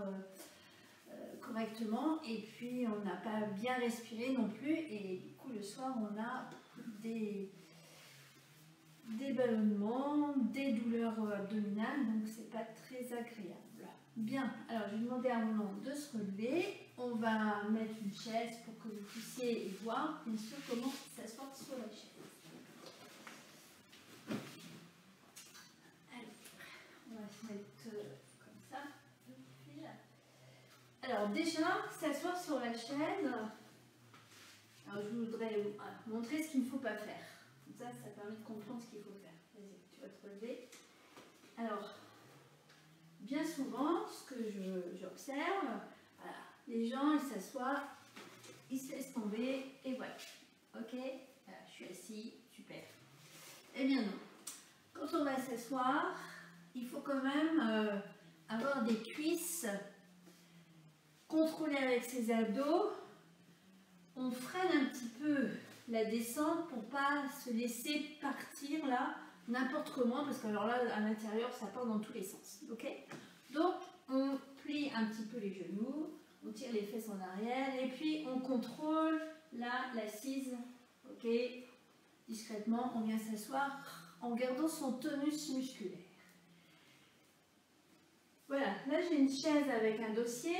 correctement et puis on n'a pas bien respiré non plus et du coup le soir on a des ballonnements, des douleurs abdominales, donc c'est pas très agréable. Bien, alors je vais demander à mon oncle de se relever, on va mettre une chaise pour que vous puissiez voir bien sûr comment s'asseoir sur la chaise. Alors, on va se mettre comme ça. Alors déjà, s'asseoir sur la chaise, alors je voudrais vous montrer ce qu'il ne faut pas faire. Comme ça permet de comprendre ce qu'il faut faire. Vas-y, tu vas te relever. Alors, bien souvent, ce que j'observe, voilà, les gens, ils s'assoient, ils se laissent tomber, et voilà. Ok, voilà, je suis assis, super. Eh bien non. Quand on va s'asseoir, il faut quand même avoir des cuisses contrôlées avec ses abdos. On freine un petit peu la descente pour pas se laisser partir là n'importe comment, parce que alors là à l'intérieur ça part dans tous les sens. Ok, donc on plie un petit peu les genoux, on tire les fesses en arrière et puis on contrôle là l'assise. Ok, discrètement on vient s'asseoir en gardant son tonus musculaire. Voilà, là j'ai une chaise avec un dossier.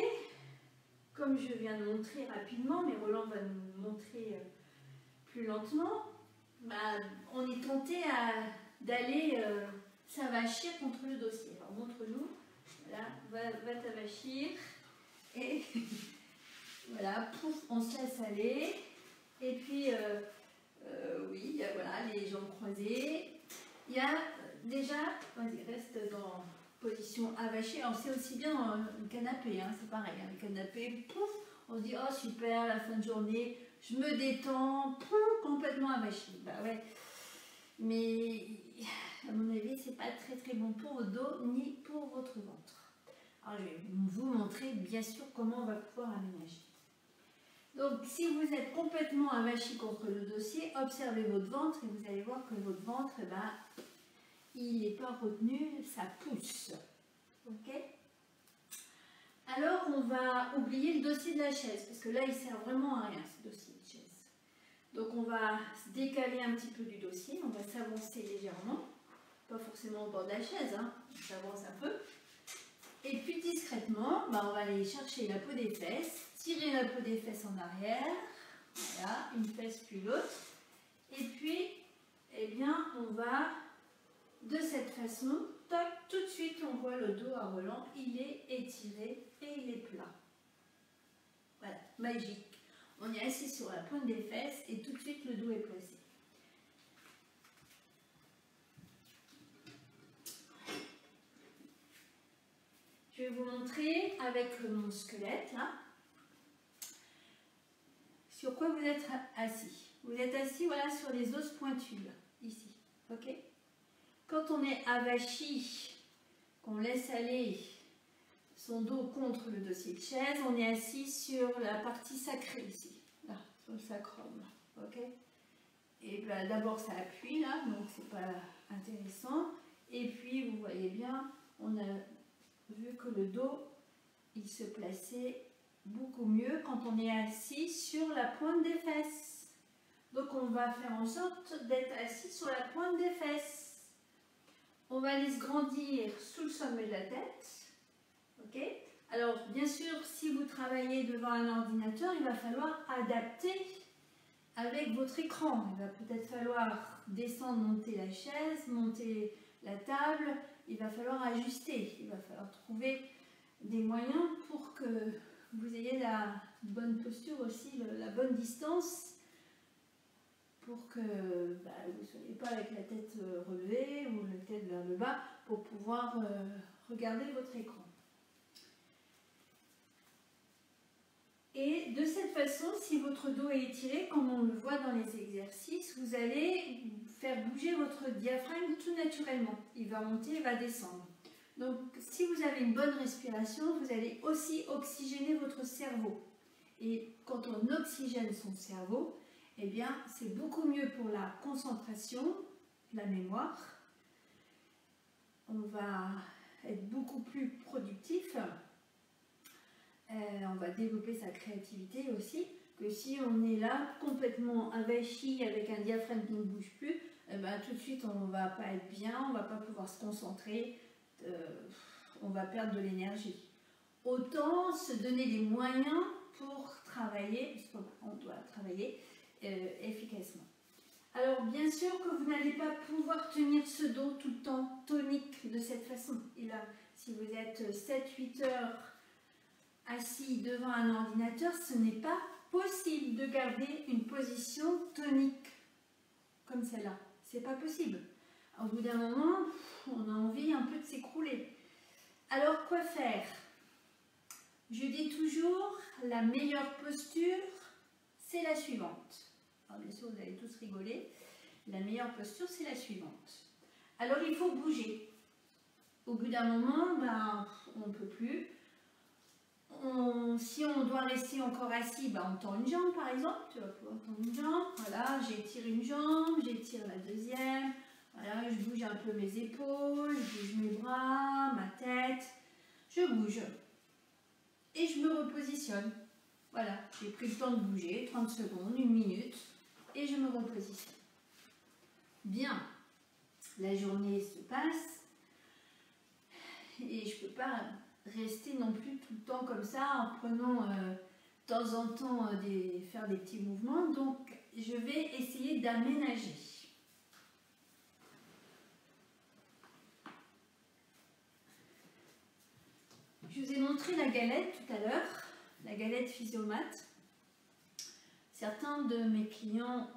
Comme je viens de montrer rapidement, mais Roland va nous montrer plus lentement, bah, on est tenté d'aller s'avachir contre le dossier. Alors montre-nous, voilà, va t'avachir, et voilà, pouf, on se laisse aller, et puis oui, voilà, les jambes croisées. Il y a déjà, vas-y, reste dans position avachie. Alors c'est aussi bien dans le canapé, hein, c'est pareil. Hein, le canapé, pouf, on se dit oh super, la fin de journée, je me détends, pouf, complètement avachi. Bah ouais. Mais à mon avis, c'est pas très très bon pour votre dos ni pour votre ventre. Alors je vais vous montrer bien sûr comment on va pouvoir aménager. Donc si vous êtes complètement avachi contre le dossier, observez votre ventre et vous allez voir que votre ventre, il n'est pas retenu, ça pousse. Ok? Alors on va oublier le dossier de la chaise, parce que là il sert vraiment à rien ce dossier de chaise. Donc on va se décaler un petit peu du dossier, on va s'avancer légèrement, pas forcément au bord de la chaise, hein, on s'avance un peu. Et puis discrètement, on va aller chercher la peau des fesses, tirer la peau des fesses en arrière, voilà, une fesse puis l'autre. Et puis, eh bien, on va de cette façon, tac, tout de suite on voit le dos à relent, il est étiré et il est plat. Voilà, magique. On est assis sur la pointe des fesses et tout de suite le dos est placé. Je vais vous montrer avec mon squelette là, sur quoi vous êtes assis. Vous êtes assis voilà, sur les os pointus là, ici, ok? Quand on est avachi, qu'on laisse aller son dos contre le dossier de chaise, on est assis sur la partie sacrée ici, là, sur le sacrum, ok? Et d'abord ça appuie là, donc c'est pas intéressant. Et puis vous voyez bien, on a vu que le dos, il se plaçait beaucoup mieux quand on est assis sur la pointe des fesses. Donc on va faire en sorte d'être assis sur la pointe des fesses. On va aller se grandir sous le sommet de la tête. Ok? Alors bien sûr, si vous travaillez devant un ordinateur, il va falloir adapter avec votre écran. Il va peut-être falloir descendre, monter la chaise, monter la table. Il va falloir ajuster. Il va falloir trouver des moyens pour que vous ayez la bonne posture aussi, la bonne distance, pour que vous ne soyez pas avec la tête relevée ou la tête vers le bas pour pouvoir regarder votre écran. Et de cette façon, si votre dos est étiré, comme on le voit dans les exercices, vous allez faire bouger votre diaphragme tout naturellement. Il va monter, il va descendre. Donc, si vous avez une bonne respiration, vous allez aussi oxygéner votre cerveau. Et quand on oxygène son cerveau, eh bien, c'est beaucoup mieux pour la concentration, la mémoire. On va être beaucoup plus productif. On va développer sa créativité aussi, que si on est là complètement avachi avec un diaphragme qui ne bouge plus, tout de suite on ne va pas être bien, on ne va pas pouvoir se concentrer, on va perdre de l'énergie. Autant se donner des moyens pour travailler, parce qu'on doit travailler efficacement. Alors bien sûr que vous n'allez pas pouvoir tenir ce dos tout le temps tonique de cette façon. Et là, si vous êtes 7-8 heures assis devant un ordinateur, ce n'est pas possible de garder une position tonique comme celle-là. C'est pas possible. Au bout d'un moment, on a envie un peu de s'écrouler. Alors quoi faire? Je dis toujours, la meilleure posture, c'est la suivante. Alors bien sûr, vous allez tous rigoler. La meilleure posture, c'est la suivante. Alors il faut bouger. Au bout d'un moment, on ne peut plus. Si on doit rester encore assis, on tend une jambe par exemple, tu vas pouvoir tendre une jambe, voilà, j'étire une jambe, j'étire la deuxième, voilà, je bouge un peu mes épaules, je bouge mes bras, ma tête, je bouge et je me repositionne, voilà, j'ai pris le temps de bouger, 30 secondes, 1 minute et je me repositionne. Bien, la journée se passe et je ne peux pas rester non plus tout le temps comme ça en prenant de temps en temps faire des petits mouvements, donc je vais essayer d'aménager. Je vous ai montré la galette tout à l'heure, la galette Physiomat. Certains de mes clients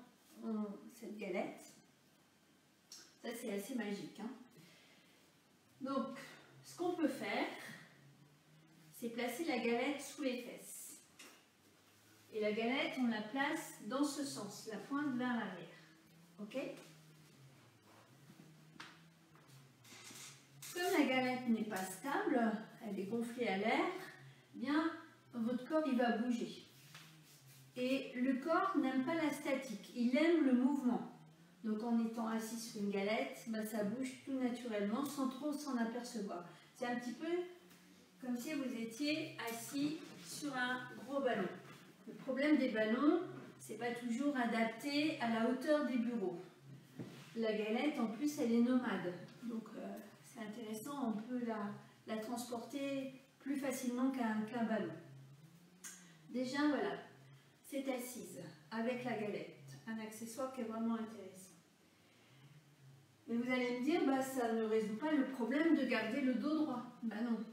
ont cette galette. Ça c'est assez magique, hein. Donc, ce qu'on peut faire, c'est placer la galette sous les fesses. Et la galette, on la place dans ce sens, la pointe vers l'arrière. Ok? Comme la galette n'est pas stable, elle est gonflée à l'air, bien votre corps il va bouger. Et le corps n'aime pas la statique, il aime le mouvement. Donc en étant assis sur une galette, bah, ça bouge tout naturellement sans trop s'en apercevoir. C'est un petit peu comme si vous étiez assis sur un gros ballon. Le problème des ballons, c'est pas toujours adapté à la hauteur des bureaux. La galette, en plus, elle est nomade. Donc c'est intéressant, on peut la transporter plus facilement qu'un ballon. Déjà, voilà, c'est assise avec la galette. Un accessoire qui est vraiment intéressant. Mais vous allez me dire, bah, ça ne résout pas le problème de garder le dos droit. Bah non.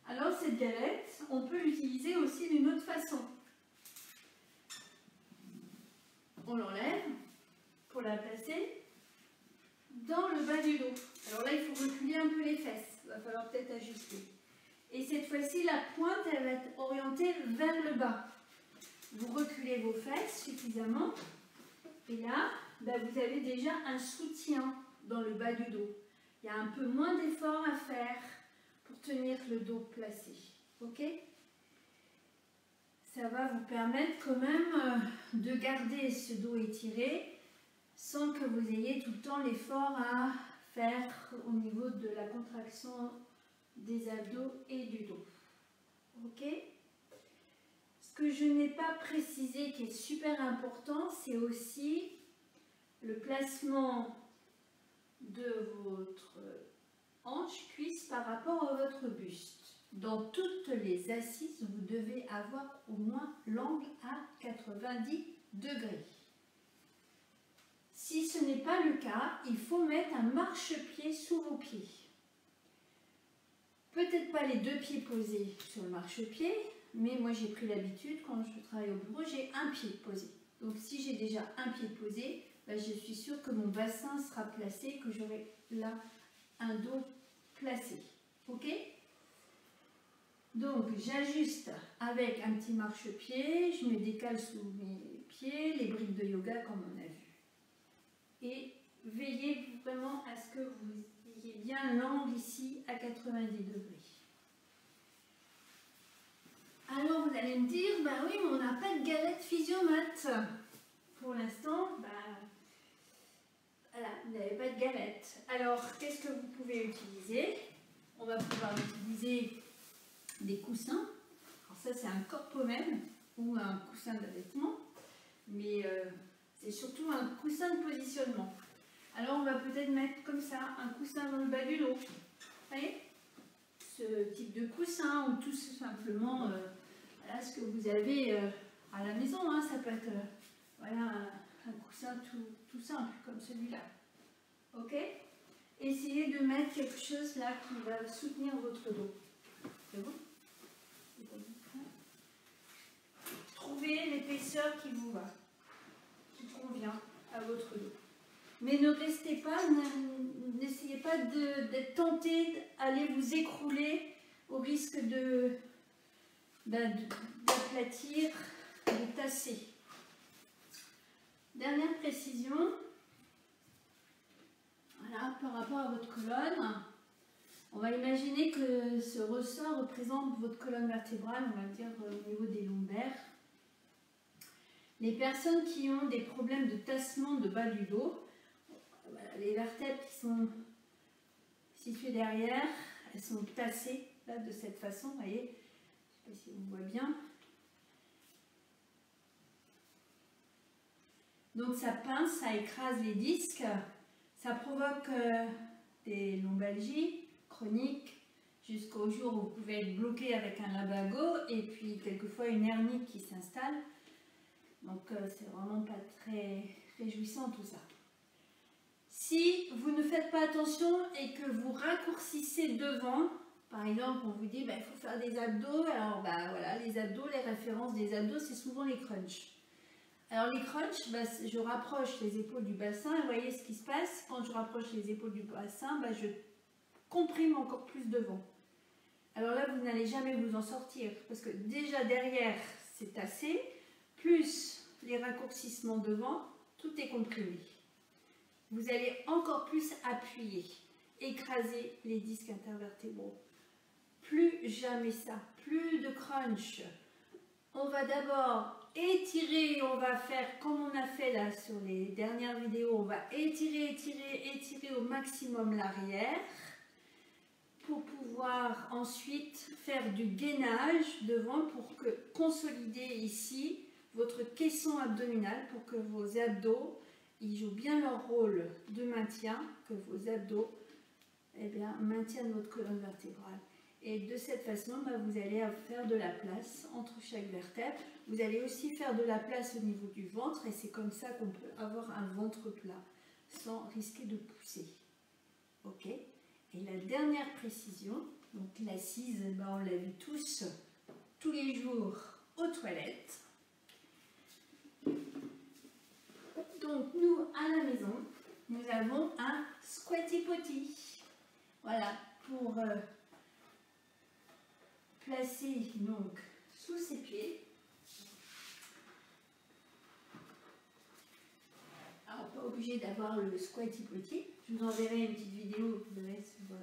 Alors cette galette, on peut l'utiliser aussi d'une autre façon. On l'enlève pour la placer dans le bas du dos. Alors là, il faut reculer un peu les fesses. Il va falloir peut-être ajuster. Et cette fois-ci, la pointe, elle va être orientée vers le bas. Vous reculez vos fesses suffisamment. Et là, bah, vous avez déjà un soutien dans le bas du dos. Il y a un peu moins d'effort à faire pour tenir le dos placé. Ok? Ça va vous permettre quand même de garder ce dos étiré sans que vous ayez tout le temps l'effort à faire au niveau de la contraction des abdos et du dos. Ok? Ce que je n'ai pas précisé qui est super important, c'est aussi le placement de votre hanche, cuisse par rapport à votre buste. Dans toutes les assises, vous devez avoir au moins l'angle à 90 degrés. Si ce n'est pas le cas, il faut mettre un marchepied sous vos pieds. Peut-être pas les deux pieds posés sur le marchepied, mais moi j'ai pris l'habitude, quand je travaille au bureau, j'ai un pied posé. Donc si j'ai déjà un pied posé, ben, je suis sûre que mon bassin sera placé, que j'aurai là un dos placé. Ok? Donc j'ajuste avec un petit marchepied, je me décale sous mes pieds, les briques de yoga comme on a vu. Et veillez vraiment à ce que vous ayez bien l'angle ici à 90 degrés. Alors vous allez me dire, bah oui, mais on n'a pas de galette physiomate. Pour l'instant, bah, voilà, vous n'avez pas de galette. Alors, qu'est-ce que vous pouvez utiliser? On va pouvoir utiliser des coussins. Alors ça, c'est un corpomène ou un coussin d'allaitement, mais c'est surtout un coussin de positionnement. Alors, on va peut-être mettre comme ça un coussin dans le bas du dos. Vous voyez? Ce type de coussin ou tout simplement voilà, ce que vous avez à la maison. Hein, ça peut être voilà, un coussin tout simple comme celui-là. Ok? Essayez de mettre quelque chose là qui va soutenir votre dos. C'est bon? Trouvez l'épaisseur qui vous va, qui convient à votre dos. Mais ne restez pas, n'essayez pas d'être tenté d'aller vous écrouler au risque d'aplatir, de tasser. Dernière précision, voilà, par rapport à votre colonne, on va imaginer que ce ressort représente votre colonne vertébrale, on va dire au niveau des lombaires. Les personnes qui ont des problèmes de tassement de bas du dos, voilà, les vertèbres qui sont situées derrière, elles sont tassées là, de cette façon, vous voyez, je ne sais pas si on voit bien. Donc ça pince, ça écrase les disques, ça provoque des lombalgies chroniques jusqu'au jour où vous pouvez être bloqué avec un lumbago et puis quelquefois une hernie qui s'installe. Donc c'est vraiment pas très réjouissant tout ça. Si vous ne faites pas attention et que vous raccourcissez devant, par exemple on vous dit il faut faire des abdos, alors voilà, les abdos, les références des abdos c'est souvent les crunchs. Alors les crunchs, je rapproche les épaules du bassin et vous voyez ce qui se passe. Quand je rapproche les épaules du bassin, je comprime encore plus devant. Alors là, vous n'allez jamais vous en sortir parce que déjà derrière, c'est tassé, plus les raccourcissements devant, tout est comprimé. Vous allez encore plus appuyer, écraser les disques intervertébraux. Plus jamais ça, plus de crunch. On va d'abord étirer, on va faire comme on a fait là sur les dernières vidéos, on va étirer, étirer, étirer au maximum l'arrière pour pouvoir ensuite faire du gainage devant pour que consolider ici votre caisson abdominal pour que vos abdos ils jouent bien leur rôle de maintien, que vos abdos maintiennent votre colonne vertébrale. Et de cette façon, vous allez faire de la place entre chaque vertèbre. Vous allez aussi faire de la place au niveau du ventre et c'est comme ça qu'on peut avoir un ventre plat sans risquer de pousser. Ok? Et la dernière précision, donc l'assise, on l'a vu tous les jours aux toilettes. Donc nous, à la maison, nous avons un squatty potty. Voilà, pour placer donc sous ses pieds. Alors, pas obligé d'avoir le squatty potty. Je vous enverrai une petite vidéo, vous verrez sur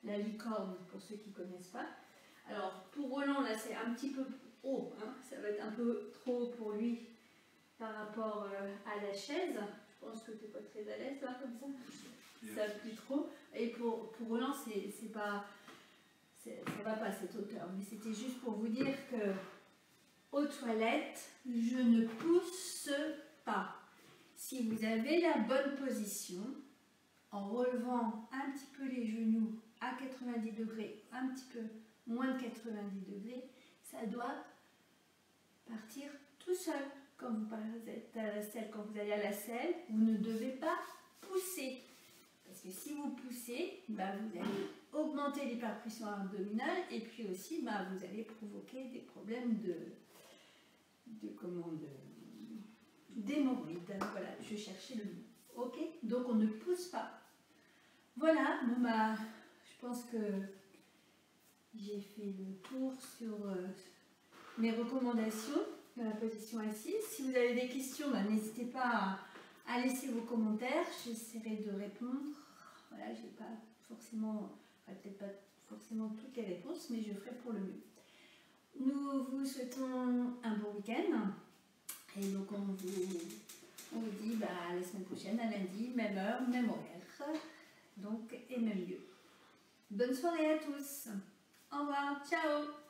la licorne pour ceux qui ne connaissent pas. Alors, pour Roland, là, c'est un petit peu haut. Hein, ça va être un peu trop haut pour lui par rapport à la chaise. Je pense que tu n'es pas très à l'aise là, comme ça. Ça plie trop. Et pour Roland, ça va pas à cette hauteur. Mais c'était juste pour vous dire que aux toilettes, je ne pousse pas. Si vous avez la bonne position, en relevant un petit peu les genoux à 90 degrés, un petit peu moins de 90 degrés, ça doit partir tout seul. Quand vous êtes à la selle, quand vous allez à la selle, vous ne devez pas pousser. Parce que si vous poussez, vous allez augmenter l'hyperpression abdominale et puis aussi vous allez provoquer des problèmes d'hémorroïdes. Voilà, je cherchais le mot. Ok, donc on ne pousse pas. Voilà, je pense que j'ai fait le tour sur mes recommandations de la position assise. Si vous avez des questions, n'hésitez pas à laisser vos commentaires. J'essaierai de répondre. Voilà, j'ai pas forcément, peut-être pas forcément toutes les réponses, mais je ferai pour le mieux. Nous vous souhaitons un bon week-end. Et donc on vous dit à la semaine prochaine, à lundi, même heure, même horaire. Donc, et même lieu. Bonne soirée à tous. Au revoir. Ciao.